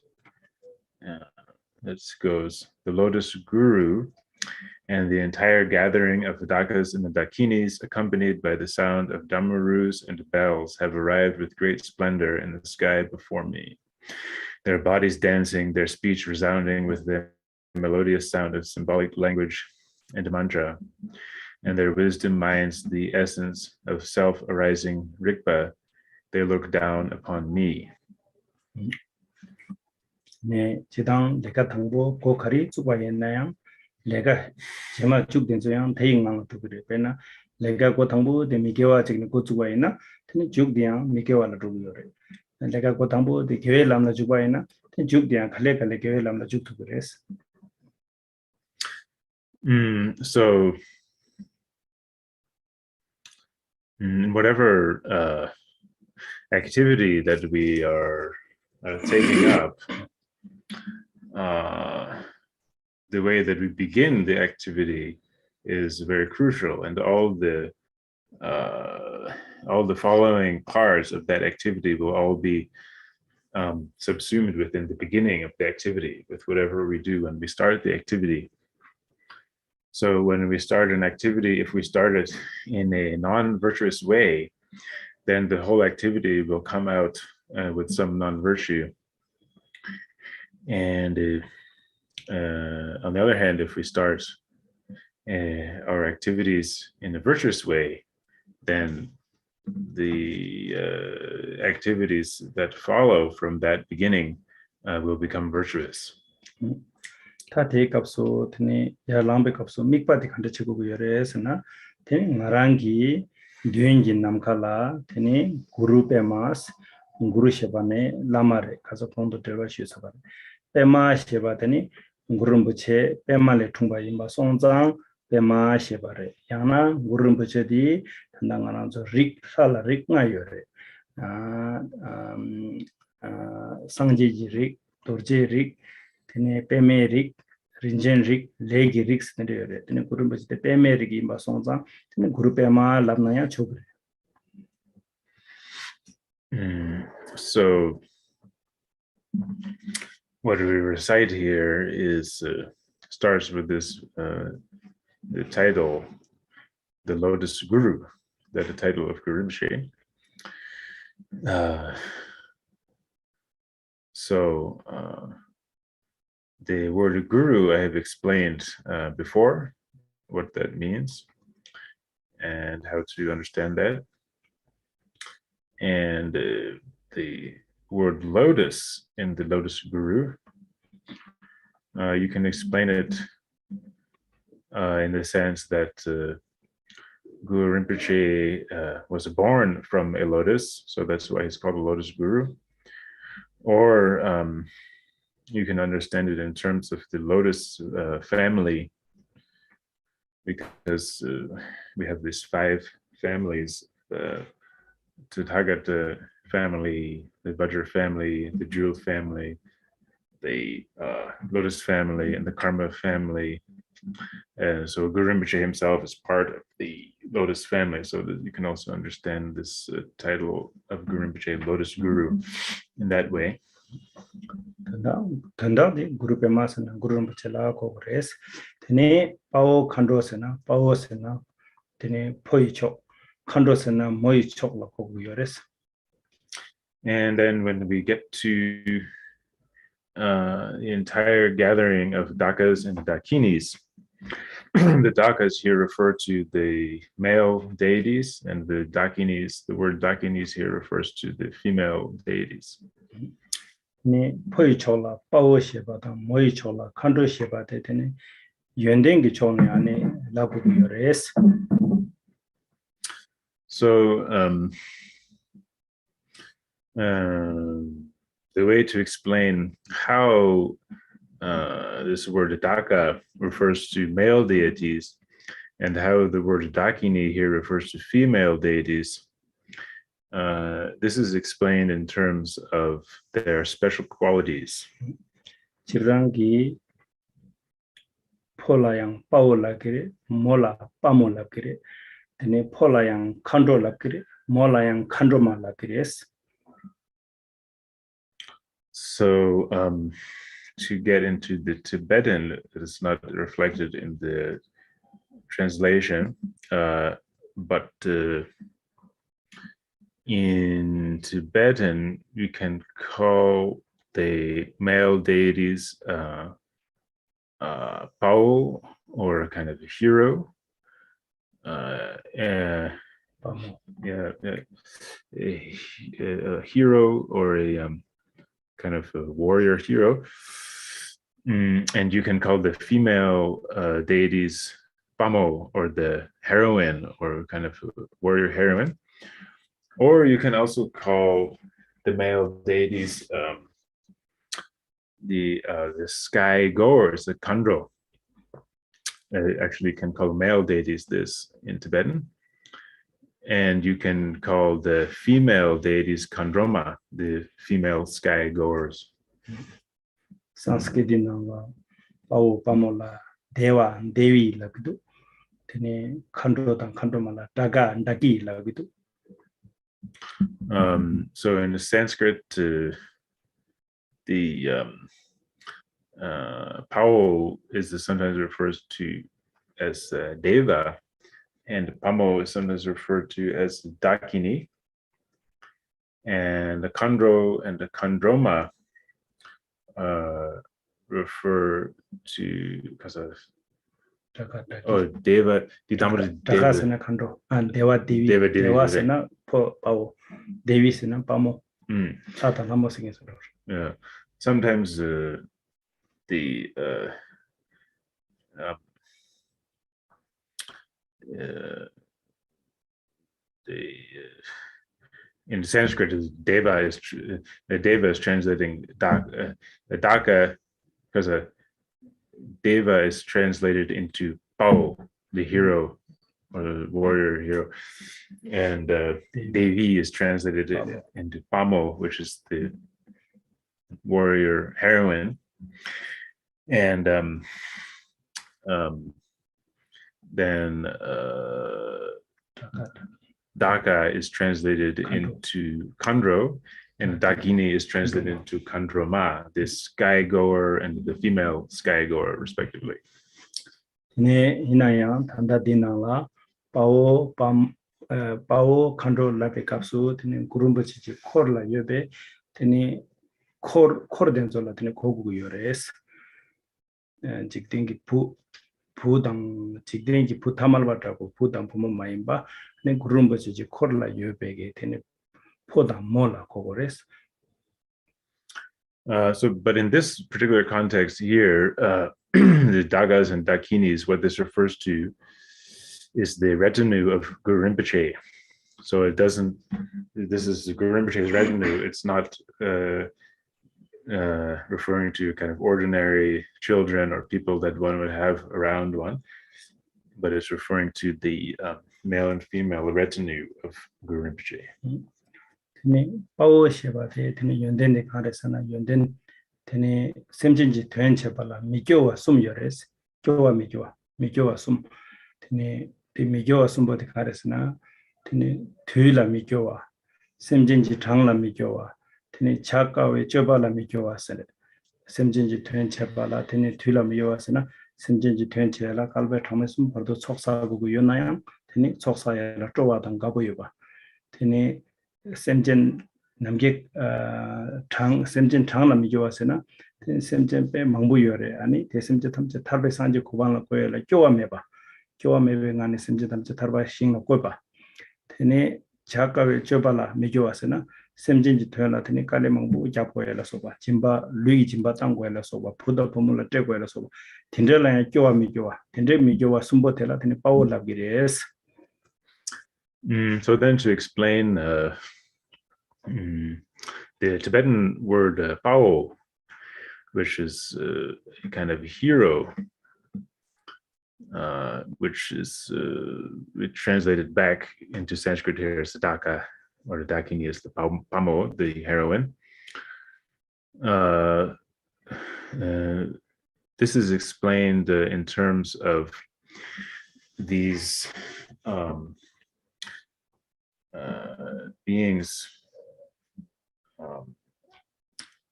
That goes, the Lotus Guru and the entire gathering of the Dakas and the Dakinis, accompanied by the sound of damarus and bells, have arrived with great splendor in the sky before me. Their bodies dancing, their speech resounding with the melodious sound of symbolic language and mantra, and their wisdom minds the essence of self-arising Rigpa. They look down upon me. 네, 지당 내가 당보 고카리 수바였나요? 내가 제마 죽된 소양 대행망 그래. 배나 내가 고 당보 데 미개와 지금 고 수바였나? 근데 죽디야 미개와라 두고요. 내가 고 당보 데 교회 남나 주바였나? 근데 죽디야 갈래 교회 남나 죽도 그랬어. So whatever activity that we are taking up, the way that we begin the activity is very crucial, and all the following parts of that activity will all be subsumed within the beginning of the activity, with whatever we do when we start the activity. So when we start an activity, if we start it in a non-virtuous way, then the whole activity will come out with some non-virtue. And on the other hand, if we start our activities in a virtuous way, then the activities that follow from that beginning will become virtuous. 다 대값소 드니 야랑베 값소 믹바디 칸데 치고 요래스나 드니 나랑기 뉘엔진 남칼라 드니 그룹에마스 구루셰바네 라마레 가서 본도 들어가시서 페마셰바더니 구rum부체 페마레 퉁바임바 송장 페마셰바레 야나 구rum부체디 단당하나서 릭살라 릭나요레 상지지릭 도르제릭 드니 페메릭 린젠릭 레기릭스 내려래 드니 구rum부체 페메릭이 임바 송장 드니 그룹에마 랍나야 초그레. So what we recite here is starts with this the title, the Lotus Guru, that the title of Guru Rinpoche. So the word Guru I have explained before what that means and how to understand that. And the word lotus in the Lotus Guru, you can explain it in the sense that Guru Rinpoche was born from a lotus, so that's why he's called a Lotus Guru. Or you can understand it in terms of the Lotus family, because we have these 5 families, the Tathagata family, the Vajra family, the Jewel family, the Lotus family, and the Karma family. So Guru Rinpoche himself is part of the Lotus family, so that you can also understand this title of Guru Rinpoche, Lotus Guru, in that way. 단다디 그룹에 마스나 Guru Rinpoche 라고 그래서 드네 파오 칸도스나 파오스나 드네 포이초 칸도스나 모이초 라고 그래서. And then when we get to the entire gathering of dakas and dakinis, the dakas here refer to the male deities, and the dakinis, the word dakinis here refers to the female deities. 네 포이초라 파오시바다 모이초라 칸도시바데 되네 연den기 총이 안에 라고 그래서. So the way to explain how this word daka refers to male deities and how the word dakini here refers to female deities, this is explained in terms of their special qualities. 지랑기 폴라양 파올라기레 몰라 파몰라기레 드네 폴라양 칸도라기레 몰라양 칸도말라기레스. So to get into the Tibetan, it is not reflected in the translation, but in Tibetan, you can call the male deities Pao, or a kind of a hero. A hero, or kind of a warrior hero. And you can call the female deities Pamo, or the heroine, or kind of warrior heroine. Or you can also call the male deities the sky goers, the Ngöndro. Actually can call male deities this in Tibetan. And you can call the female deities Ngöndroma, the female sky goers. Sanskrit nanga Pao Pamola Deva Devi Lagidu. Tene Ngöndro dan Ngöndroma la Daga Dagi Lagidu. So in the Sanskrit, the Pao is sometimes referred to as Deva, and Pamo is sometimes referred to as Dakini. And the Ngöndro and the Ngöndroma refer to, because of Deva, Daga Sena Ngöndro, and Deva Devi, Deva Sena Pao, Devi Sena Pamo. Yeah, sometimes in Sanskrit, Deva is translating Daka, because Deva is translated into Pao, the hero or the warrior hero, and Devi is translated into Pamo, which is the warrior heroine, and then Daka is translated into Ngöndro, and Dakini is translated into Ngöndroma, the sky goer and the female sky goer, respectively. Ne hinayang tanda dinala Pao Ngöndro labe kapsu tene gurumbachi korla yobe tene kor denzola tene kogu yores jikdengi 부당 직dengi 부타말바다고 부당 부모 마임바 네 그rum바지 korla yobe tene 포다 몰라 kogores. But in this particular context here, the Dagas and Dakinis, what this refers to is the retinue of Guru Rinpoche. So it doesn't, this is Guru Rinpoche's retinue. It's not referring to kind of ordinary children or people that one would have around one, but it's referring to the male and female retinue of Guru Rinpoche. tene Pao shebate tene yonden de karesana yonden tene sem진지 된 제발라 미교와 숨여레스 교와 미교와 숨 tene 미교와 숨보데 가res나 tene 뒤라 미교와 sem진지 장라 미교와 tene 작가의 저발라 미교와서 sem진지 된 제발라 tene 뒤라 미교와서나 sem진지 된 제라 갈베 탐에숨 벌도 속사고 요나양 tene 속사야라 쪼와당 가보여봐 tene sem진 남게 sem진 장라 미교와서나 sem진 빼 망부여래 아니 대sem진 탐제 탈베 산지 고방을 거여라 교와매봐 교와매베 안에 sem진 탐제 탈바 싱노 거봐 테네 작가의 저발라 미교와서나 sem진지 되나 테네 깔레 망부 잡고여라 소바 짐바 루이 짐바 땅고여라 소바 푸더 포물라 떼고여라 소바 딘들라야 교와 미교와 딘들 미교와 숨보텔라 테네 파울라기레스. So then to explain the Tibetan word Pao, which is kind of hero, which is translated back into Sanskrit here as Daka, or the Dakini is the Pamo, the heroine. This is explained in terms of these beings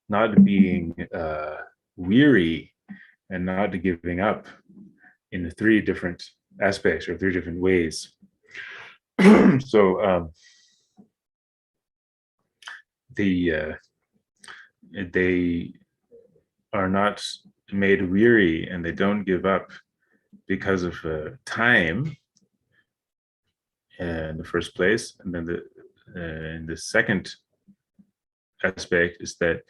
not being weary and not giving up in 3 different aspects or 3 different ways. So they are not made weary and they don't give up because of time in the first place, and then in the second aspect is that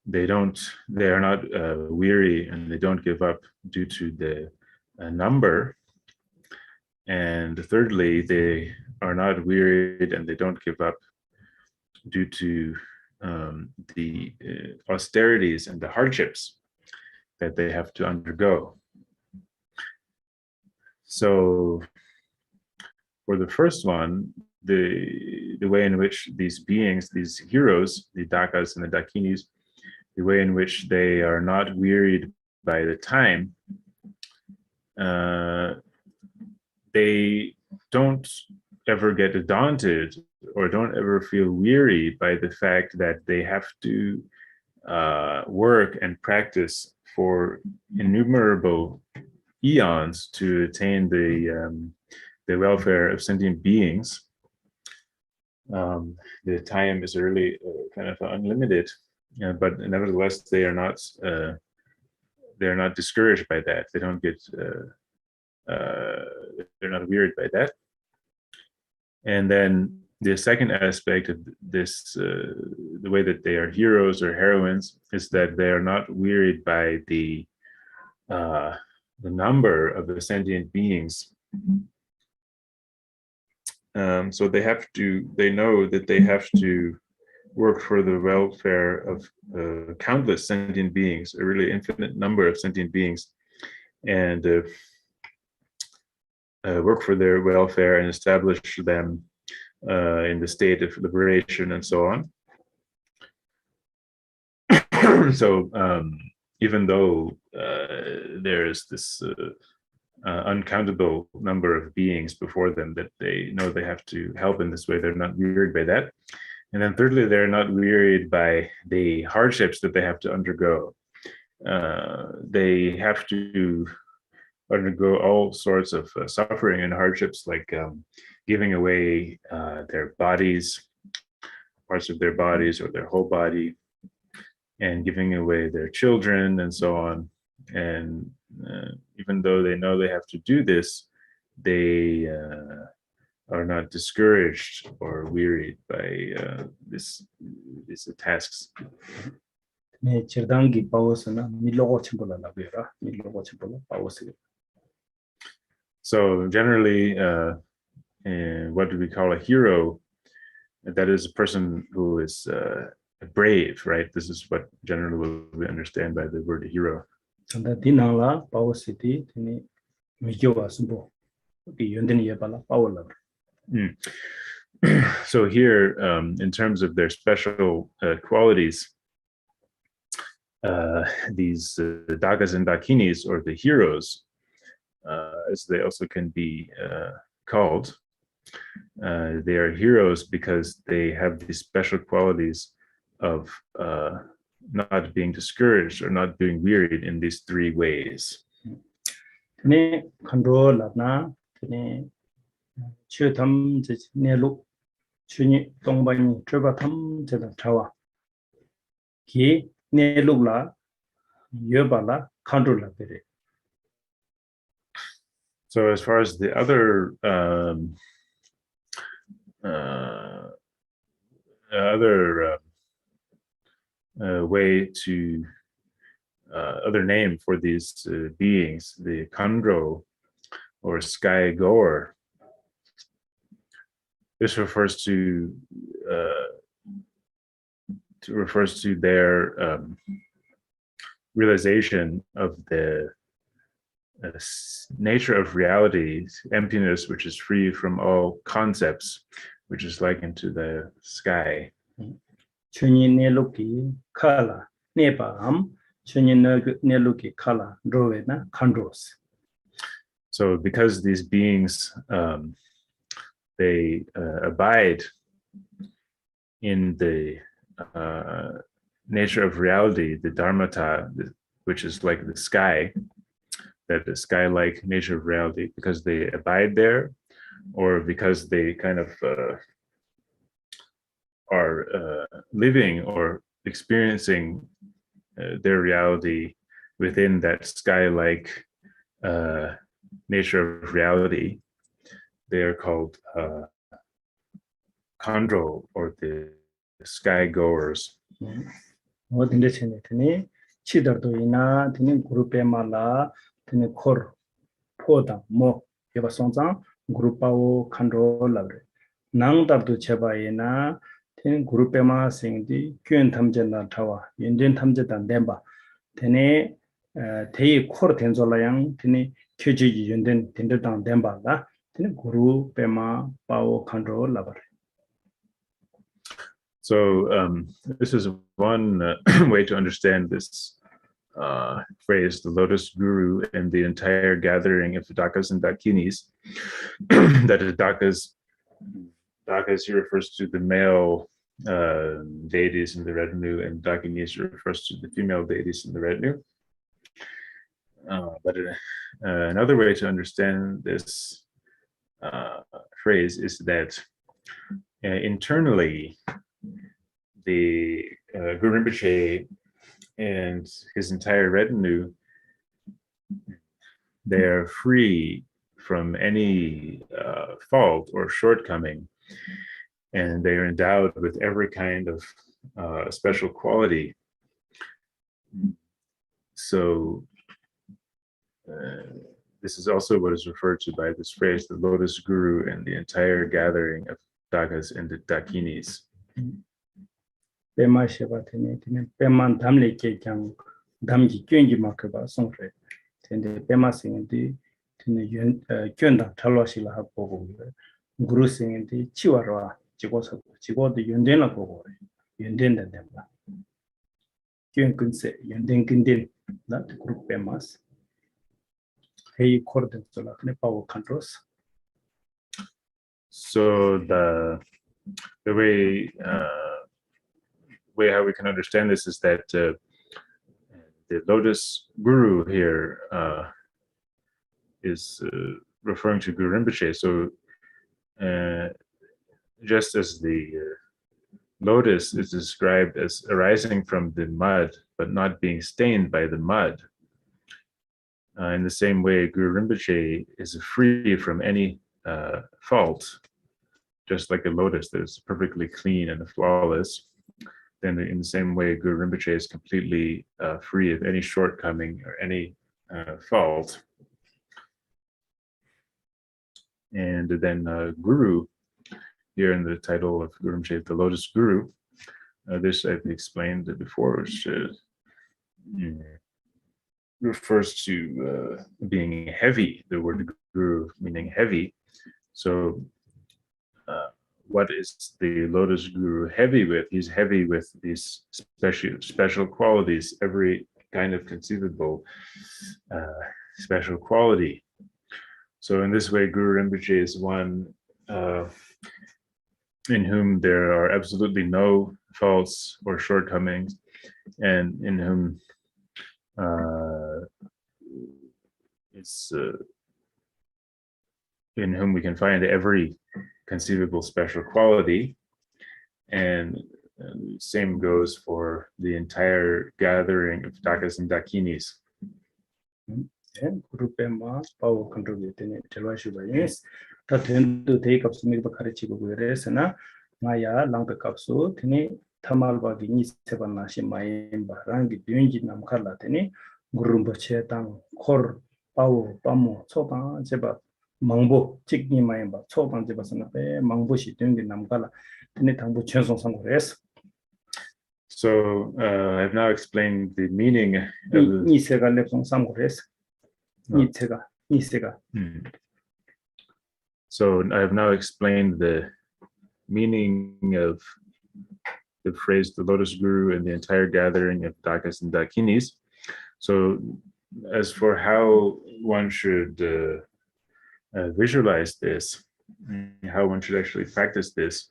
they are not weary, and they don't give up due to the number. And thirdly, they are not wearied and they don't give up due to the austerities and the hardships that they have to undergo. So for the first one, the way in which these beings, these heroes, the Dakas and the Dakinis, the way in which they are not wearied by the time, they don't ever get daunted or don't ever feel weary by the fact that they have to work and practice for innumerable eons to attain the welfare of sentient beings. The time is really kind of unlimited, but nevertheless they are not discouraged by that. They don't get they're not wearied by that. And then the second aspect of this, the way that they are heroes or heroines, is that they are not wearied by the number of the sentient beings. So they know that they have to work for the welfare of countless sentient beings, a really infinite number of sentient beings, and work for their welfare and establish them in the state of liberation and so on. So even though there is this uncountable number of beings before them that they know they have to help in this way, they're not wearied by that. And then thirdly, they're not wearied by the hardships that they have to undergo. They have to undergo all sorts of suffering and hardships, like giving away their bodies, parts of their bodies or their whole body, and giving away their children and so on. And even though they know they have to do this, they are not discouraged or wearied by these tasks. So generally, what do we call a hero? That is a person who is brave, right? This is what generally we understand by the word hero. So here, in terms of their special qualities, these Dakas and Dakinis, or the heroes, as they also can be called, they are heroes because they have these special qualities of not being discouraged or not being wearied in these three ways. So as far as the other way to other name for these beings, the Ngöndro or sky goer, this refers to their realization of the nature of reality, emptiness, which is free from all concepts, which is likened to the sky. So because these beings, they abide in the nature of reality, the dharmata, which is like the sky, that the sky-like nature of reality, because they abide there, or because they kind of are living or experiencing their reality within that sky-like nature of reality, they are called Ngöndro, or the sky goers. 어딘 데체네 드니 치더도 이나 드니 그룹에 말라 드니 콜 포다 뭐 예바 송장 그룹하고 컨트롤러를 낭답도 제바이나 드니 그룹에마 생디 교연 탐제나 타와 연전 탐제단 덴바 드니 대이 콜 텐졸라양 드니 켜지지 연된 덴더당 덴바가 드니 그룹에마 파워 컨트롤러 So this is one way to understand this phrase, the Lotus Guru and the entire gathering of the Dakas and Dakinis. That is Dakas here refers to the male deities in the retinue, and Dakinis refers to the female deities in the retinue. But another way to understand this phrase is that internally, the Guru Rinpoche and his entire retinue, they are free from any fault or shortcoming, and they are endowed with every kind of special quality. So this is also what is referred to by this phrase, the Lotus Guru and the entire gathering of Dakas and the Dakinis. Pema Shebatini, Peman Damli Kang, Damji Kyungi Makaba, Songre, Tende Pema singing the Kyunda Talwashila Hapo, Guru singing the Chiwara, Chigosa, Chigo the Yundena Gogo, Yundenda Demba. Kyun Kunse, Yundin, that group Pemas. Hey, according to the power controls. So the way how we can understand this is that the Lotus Guru here is referring to Guru Rinpoche. So just as the lotus is described as arising from the mud, but not being stained by the mud, in the same way, Guru Rinpoche is free from any fault, just like a lotus that is perfectly clean and flawless. Then in the same way, Guru Rinpoche is completely free of any shortcoming or any fault. And then Guru, here in the title of Guru Rinpoche, the Lotus Guru, this I've explained before, which refers to being heavy, the word Guru meaning heavy. So what is the Lotus Guru heavy with? He's heavy with these special qualities, every kind of conceivable special quality. So in this way, Guru Rinpoche is one in whom there are absolutely no faults or shortcomings, and in whom we can find every conceivable special quality. And same goes for the entire gathering of Dakas and Dakinis. 그룹에만 파워 컨트롤이 되는 텔와슈바이스 다된도 대값 미르바 카르치고 그래서나 마야 랑베 값수 되니 타말바기 니세바나시 마임바 랑기 됴지 남칼라 되니 구rum버체 땅 콜 파워 파모 초방 제바 망보 직니 마임바 초방 제바스나 베 망보시 된게 남칼라 되니 당부 전송상 그래서. So I've now explained the meaning of 니세가 lep송 그래서. So I have now explained the meaning of the phrase the Lotus Guru and the entire gathering of Dakas and Dakinis. So as for how one should visualize this, how one should actually practice this,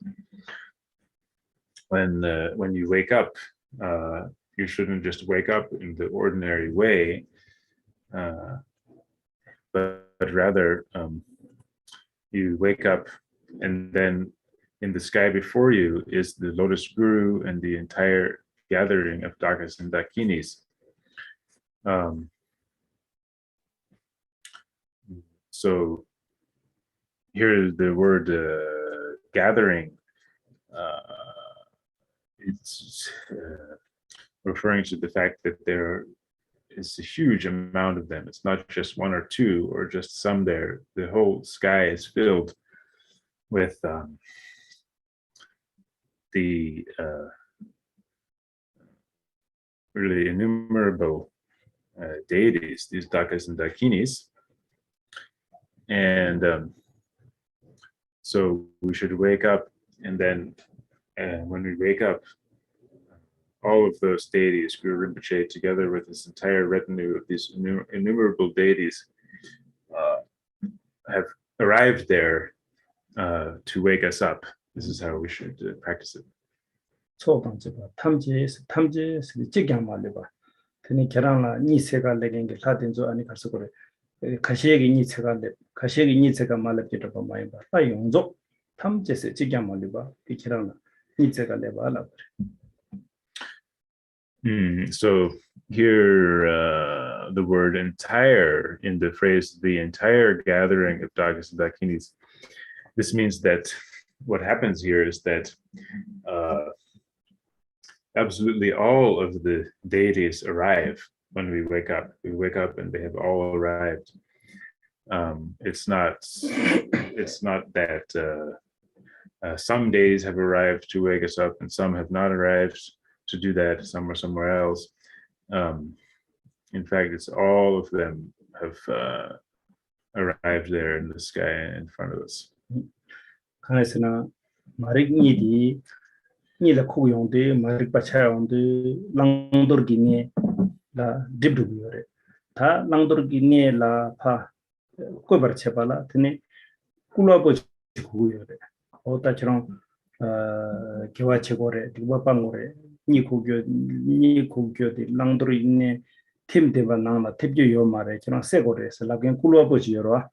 when you wake up, you shouldn't just wake up in the ordinary way, but rather you wake up and then in the sky before you is the Lotus Guru and the entire gathering of Dakas and Dakinis. So here the word gathering, referring to the fact that there is a huge amount of them. It's not just one or two or just some there. The whole sky is filled with the really innumerable deities, these dakas and dakinis. And so we should wake up, and then when we wake up, all of those deities, Guru Rinpoche, together with this entire retinue of these innumerable deities, have arrived there to wake us up. This is how we should practice it. 초방지가 탐지 직양 말려봐. 근데 계란라 니세가 내겐게 라든조 아니 갈수 그래. 가시에게 니세가 말렵지도 봐 많이 봐. 다 용조 탐지에서 직양 말려봐. 이 계란라 니세가 내봐라 그래. So here, the word entire in the phrase, the entire gathering of dakas and dakinis, this means that what happens here is that absolutely all of the deities arrive when we wake up. We wake up and they have all arrived. It's not that some deities have arrived to wake us up and some have not arrived to do that, some are somewhere else. In fact, it's all of them have arrived there in the sky in front of us. 강에서는 마릭니디 니라 코용데 마릭 바차용데 랑도르기니 라 딥두비요레 다 랑도르기니 라파 코버체발라 드네 꿀라보 구요레 어따처럼 개와체고레 디바방고레 니고교디 랑도르기니 팀데바 나나 탭주요 말에 저랑 세고레서 라겐 꿀라보지요라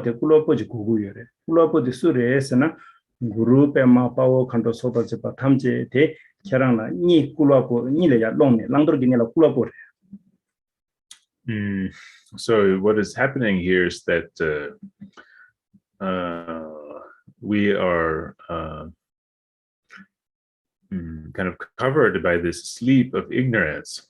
데 꿀라보지 구구요레 꿀라보디 수레에서는 Guru pema pawo kanto soto chepa thamje de kerangna ni kulapo ni le ya longne langdor gi ni la kulapo. So what is happening here is that we are kind of covered by this sleep of ignorance.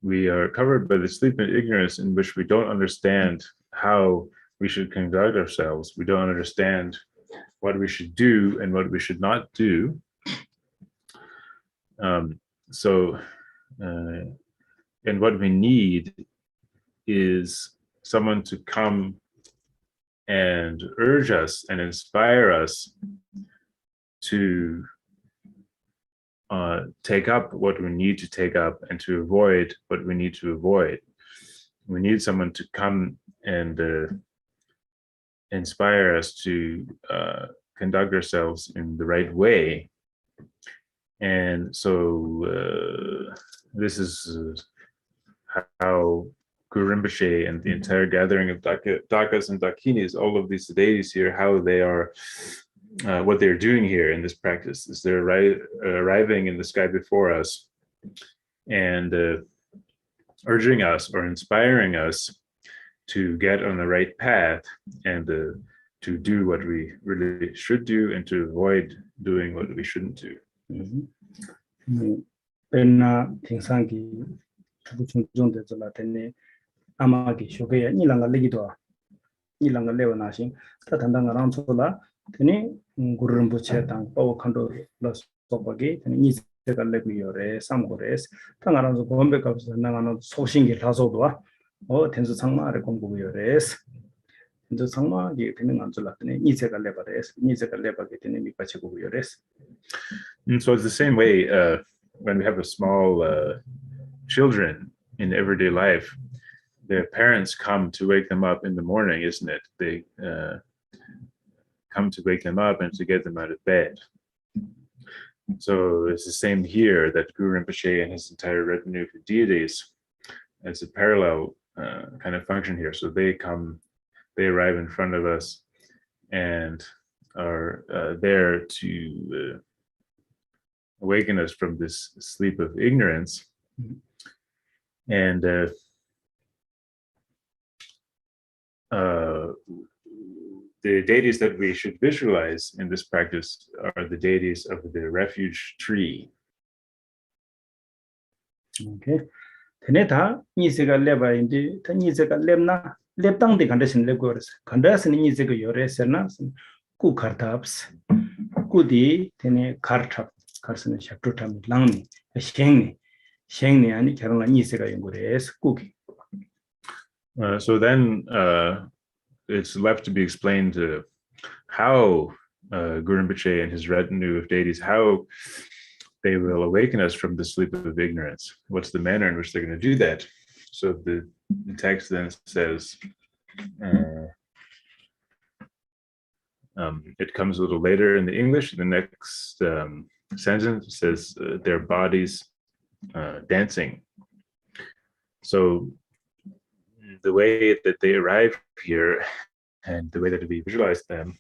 We are covered by the sleep of ignorance in which we don't understand how we should conduct ourselves. We don't understand what we should do and what we should not do. And what we need is someone to come and urge us and inspire us to take up what we need to take up and to avoid what we need to avoid. We need someone to come and inspire us to conduct ourselves in the right way. And so this is how Guru Rinpoche and the entire gathering of dakas and dakinis, all of these deities here, how they are, what they're doing here in this practice is they're arriving in the sky before us and urging us or inspiring us to get on the right path and to do what we really should do and to avoid doing what we shouldn't do. Penna tingsangi chuchung de zala tene amagi shogeya nilanga legido nilanga lewanashin tatandanga ransola tene Guru Rinpoche tang pawo khando la sobagi tene ni sega leguyore samgores tangaranso bombe kapsa nangano so신기 라소도와 텐수 상마를 공부요레스 텐수 상마기 되는 안 줄라더니 니세가 레바레스 니세가 레바게 되는 미빠치고요레스. And so it's the same way when we have a small children in everyday life, their parents come to wake them up in the morning, isn't it? They come to wake them up and to get them out of bed. So it's the same here, that Guru Rinpoche and his entire retinue of deities as a parallel kind of function here. So they arrive in front of us and are there to awaken us from this sleep of ignorance. And the deities that we should visualize in this practice are the deities of the refuge tree. Okay. Teneta Nisega Leba indi, Tanisega Lemna, Leptang the condition legors, Condasin Nisega Yoresernas, Kukartaps, Kudi, Tene Kartap, Carson Shakrutam, Langni, a Shengni, and Karana Nisega Yungures, Cookie. So then it's left to be explained how Guru Rinpoche and his retinue of deities, how they will awaken us from the sleep of ignorance. What's the manner in which they're going to do that? So the text then says, it comes a little later in the English. The next sentence says their bodies dancing. So the way that they arrive here and the way that we visualize them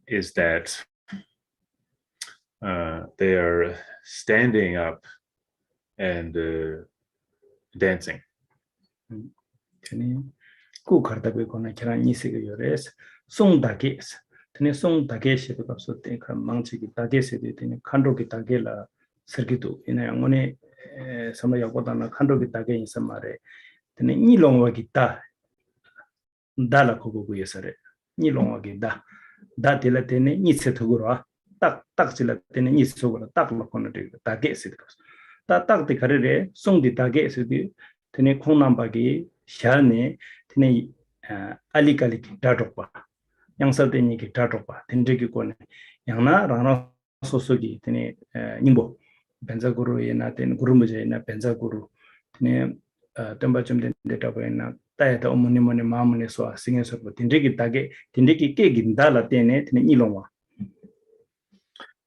is that they are standing up and dancing. Song Dages, Tene Song Dages, the Capsule take a Manchiki Dages, in Kandoki Dagela Circuito, in a Mone Samaya Gotana Kandoki Dage in Samare, Tene Nilong Wagita Dala Kobu Yesare, Nilong Wagida, Datila Tene Nisetugura, Taxila Tene Nisogura, Taklakona Dages. That the career, Song the Dages, Tene Konambagi, Shalne, Tene Alikalik Datopa. Yang salteni ki tatopa tendreki kone yangna rana sosogi tene nimbo benza guru ena ten guru muje ena benza guru tene temba chumde data ena tayata omuni mone mamune so singen so tendreki tage tendreki ke gindala tene tene nilongwa.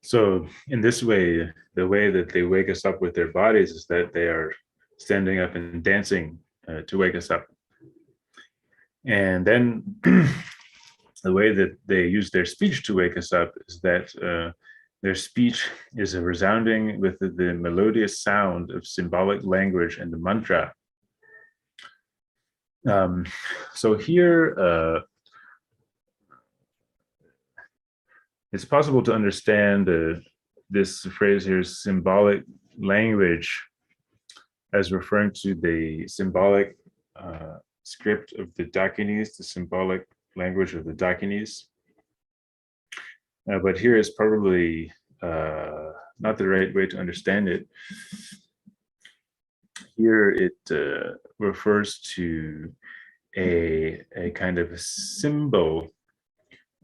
So in this way, the way that they wake us up with their bodies is that they are standing up and dancing to wake us up. And then the way that they use their speech to wake us up is that their speech is a resounding with the melodious sound of symbolic language and the mantra. So here, it's possible to understand this phrase here, symbolic language, as referring to the symbolic script of the Dakinis, the symbolic language of the Dakinis. But here is probably not the right way to understand it. Here it refers to a kind of a symbol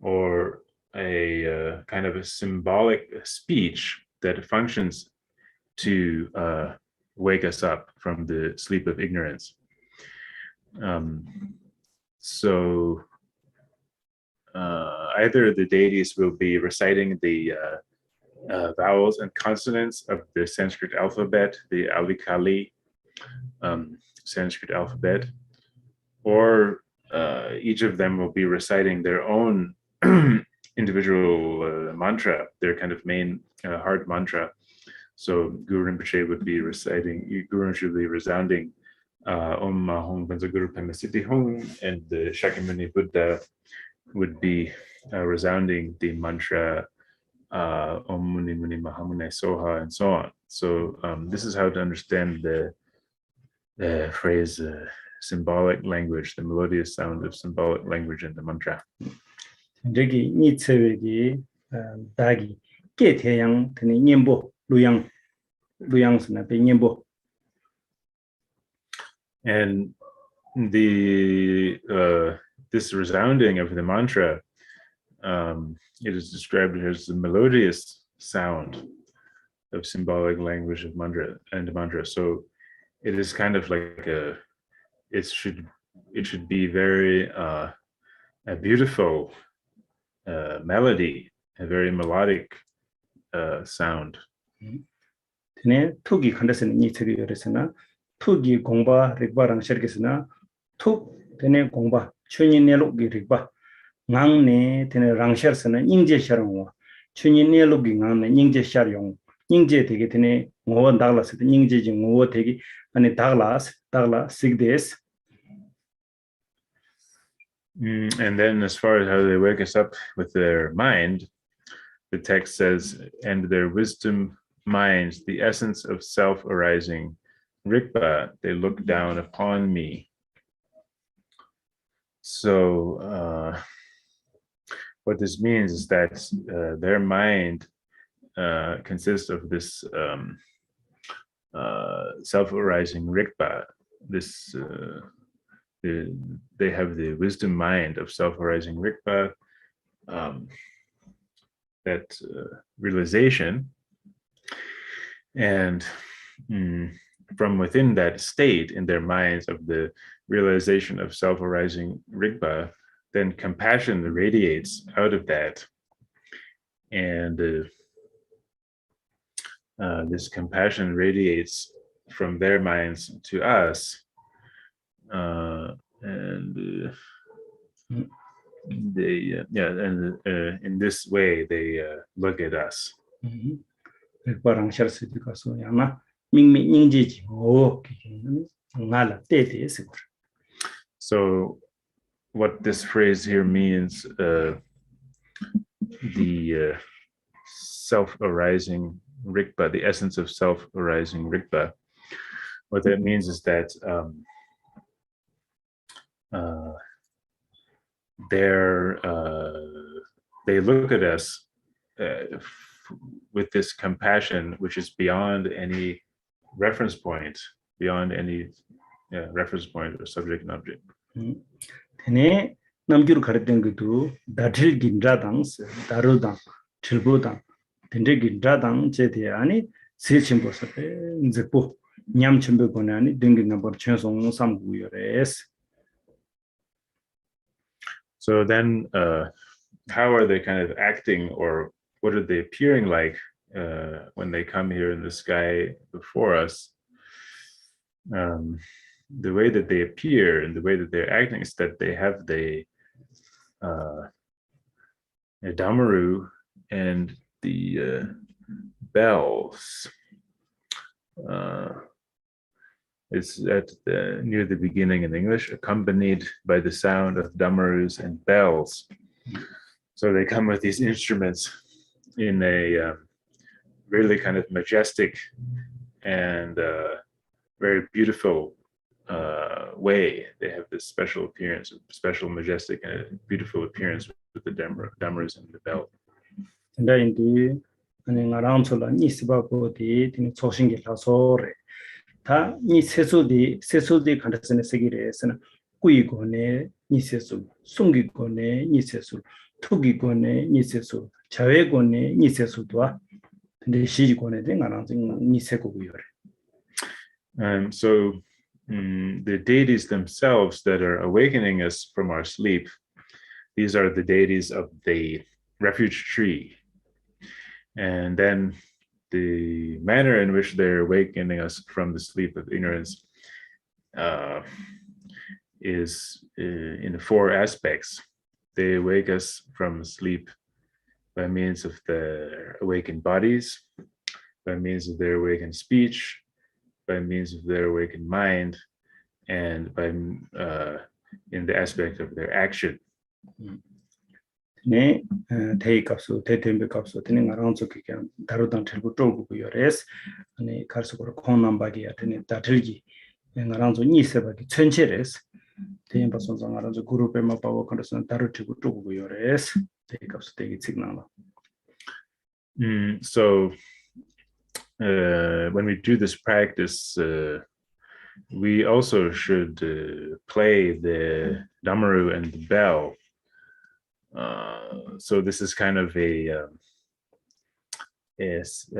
or a kind of a symbolic speech that functions to wake us up from the sleep of ignorance. So either the deities will be reciting the vowels and consonants of the Sanskrit alphabet, the Alikali Sanskrit alphabet, or each of them will be reciting their own individual mantra, their kind of main heart mantra. So Guru Rinpoche would be reciting, Guru Rinpoche would be resounding Om Mahong Benza Guru Pema Siddhi Hong, and the Shakyamuni Buddha would be resounding the mantra Om Muni Muni Mahamune Soha, and so on. So this is how to understand the phrase symbolic language, the melodious sound of symbolic language in the mantra. Regi Nitsevegi Dagi Keteyang Tene Nyembo Luyang Snape Nyembo. And the this resounding of the mantra, it is described as the melodious sound of symbolic language of mantra. So it is kind of like it should be very a beautiful melody, a very melodic sound. Tene Tugi Kandasen Nitsegi Yoresana, Tugi Gongba Rigbarang Sherkisana, Tuk Tene Gongba, Chunin Nelugi Rigba, Ngangne Tene Rangshersana, Ningje Sharangwa, Chunin Nelugi Ngang, Ningje Sharyong, Ningje Tegitene, Ngo Daglas, Ningje Ngo Tegi, and Daglas, Sigdes. And then as far as how they wake us up with their mind, the text says, and their wisdom minds, the essence of self arising, Rigpa, they look down upon me. So what this means is that their mind consists of this self-arising Rigpa. This they have the wisdom mind of self-arising Rigpa. That realization, and from within that state in their minds of the realization of self-arising Rigpa, then compassion radiates out of that, and this compassion radiates from their minds to us, and they in this way they look at us. So what this phrase here means, the self-arising Rigpa, the essence of self-arising Rigpa, what that means is that they look at us with this compassion, which is beyond any reference point, beyond any reference point or subject and object. Tene namgyur kharten gitu datil ginradang darudang chilbudang tende ginradang jete ani sechimbo sape nzepo nyam chimbe bonani dengi number chensong samgu yores. So then how are they kind of acting, or what are they appearing like when they come here in the sky before us? The way that they appear and the way that they're acting is that they have the damaru and the bells. It's at near the beginning in English, accompanied by the sound of damarus and bells. So they come with these instruments in a really kind of majestic and very beautiful way. They have this special appearance, special, majestic, and beautiful appearance with the damarus and the bell. And indeed, and around so long, is about the social sore. Ta ni sesudi kantasene segires na kuigone ni sesu sungigone ni sesu tugigone ni sesu chawegone ni sesu doa 근데 시지고네 된가랑 ni sekuguyore. So the deities themselves that are awakening us from our sleep, these are the deities of the refuge tree. And then the manner in which they're awakening us from the sleep of ignorance is in 4 aspects. They awake us from sleep by means of their awakened bodies, by means of their awakened speech, by means of their awakened mind, and by in the aspect of their action. 네, 대입값수, 대tembe값수, 되는 아라운서 그게 다루던 틀고 쪼고 요레스, 아니 갈수록 콩남바기야 되는 다들기, 아라운서 니세바기 천체레스, 대임바선상 아라운서 그룹에 맞바고 그래서 다루고 쪼고 요레스, 대입값수 되게 직나라. So when we do this practice, we also should play the damaru and the bell. So this is kind of a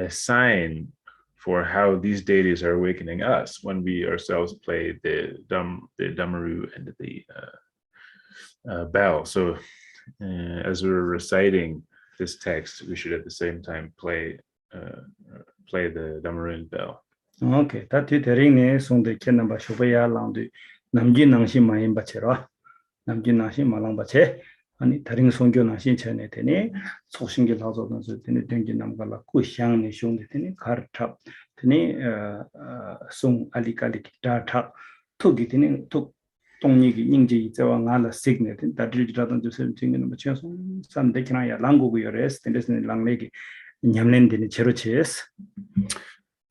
sign for how these deities are awakening us when we ourselves play the damaru and the bell. So as we're reciting this text, we should at the same time play the damaru and bell. Okay, that 대링네 송대 켄나바 쇼베야 라운드 남진낭시 마인 바체라 남진낭시 말랑바체 아니 다른 송교나신 전에 되니 소신기 나서던서 되니 된기 남갈라 꾸샹네 쇼네 되니 가르탑 되니 송 알리칼리 기타탑 토기 되니 톡 동력이 인지 이제와 나라 시그널 된 다들지라던 조선 증인은 뭐죠 산데키나야 랑고고요레스 된데스는 랑레기 냠렌데니 제로체스.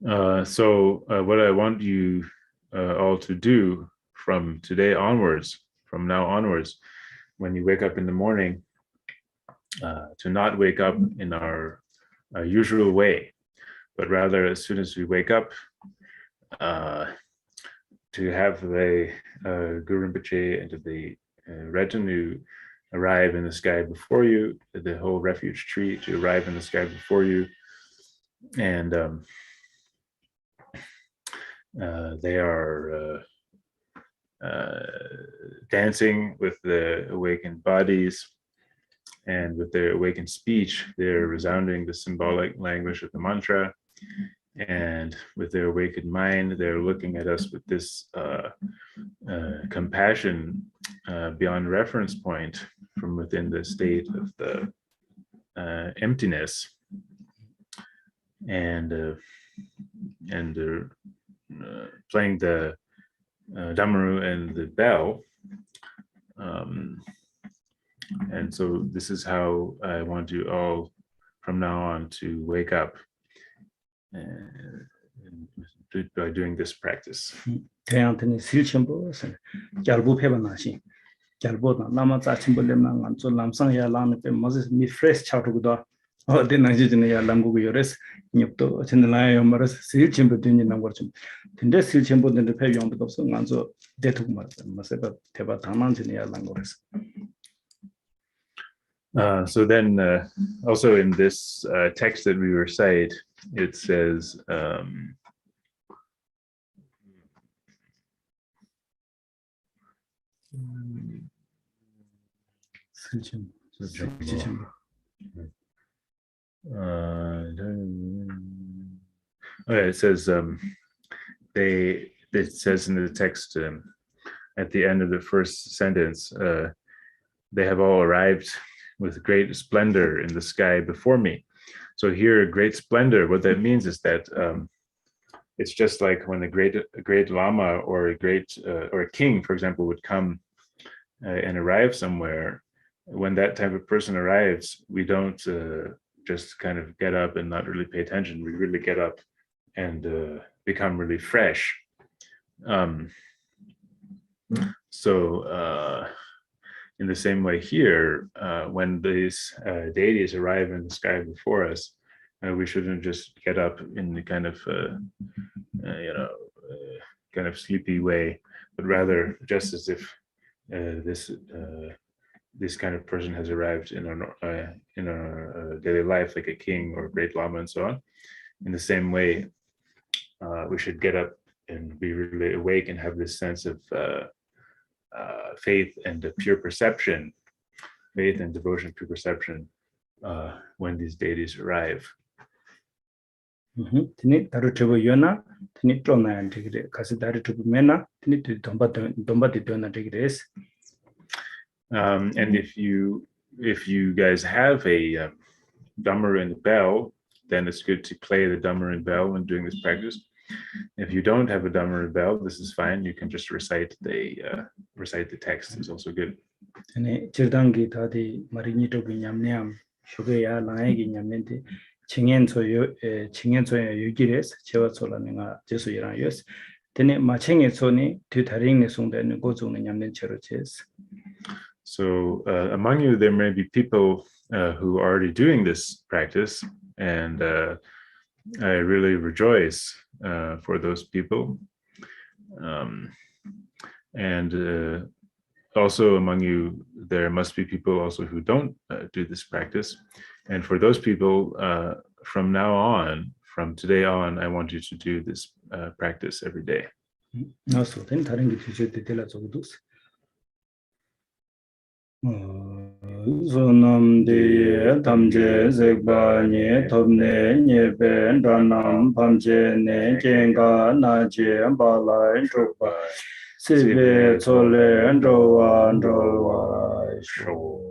So what I want you all to do from today onwards, from now onwards, when you wake up in the morning, to not wake up in our usual way, but rather as soon as we wake up, to have the Guru Rinpoche and the retinue arrive in the sky before you, the whole refuge tree to arrive in the sky before you, and they are dancing with the awakened bodies, and with their awakened speech, they're resounding the symbolic language of the mantra. And with their awakened mind, they're looking at us with this compassion beyond reference point from within the state of the emptiness. And playing the damaru and the bell. And so this is how I want you all from now on to wake up by doing this practice. 대양한테는 실천보 잘부 패반나시 잘보다 남아자 침벌렘난 안쪽 남상야 라는 때 맞아 미 프레스 차르고도 어디나지는 람고고 요레스 nhập 전라요 말스 실천보 되는 거 좀. 근데 실천보는데 배경도 없어 안쪽 대tuk 맞아 대바 당만지는 람고레스. So then also in this text that we recite, it says, it says, it says in the text at the end of the first sentence, they have all arrived with great splendor in the sky before me. So here, great splendor, what that means is that it's just like when a great lama or a king, for example, would come and arrive somewhere. When that type of person arrives, we don't just kind of get up and not really pay attention. We really get up and become really fresh. In the same way here, when these deities arrive in the sky before us, we shouldn't just get up in the kind of, kind of sleepy way, but rather just as if this kind of person has arrived in our daily life, like a king or a great lama and so on. In the same way, we should get up and be really awake and have this sense of faith and pure perception, faith and devotion, pure perception, when these deities arrive. Tini daru tubu yona, tini trona antigre, kasi daru tubu mena, tini dombati dona tigres. And if you guys have a damaru and bell, then it's good to play the damaru and bell when doing this practice. If you don't have a damaru bell, this is fine. You can just recite the text. It's also good. Tini jirdangi tadi marini tubu nyamnyam, shugaya langi nyamnenti. 칭엔소요 유기레스 제와솔라는가 제수이랑요스 데네 마칭에소니 뒤다링네 송되는 고종의 냠는 체로체스. So among you there may be people who are already doing this practice, and I really rejoice for those people, and also among you there must be people also who don't do this practice. And for those people, from now on, from today on, I want you to do this practice every day. Sonam de tamje zekba nye topne nye ben ranam pamje ne jenga na je balai drupla sibe chole ndrowa sho.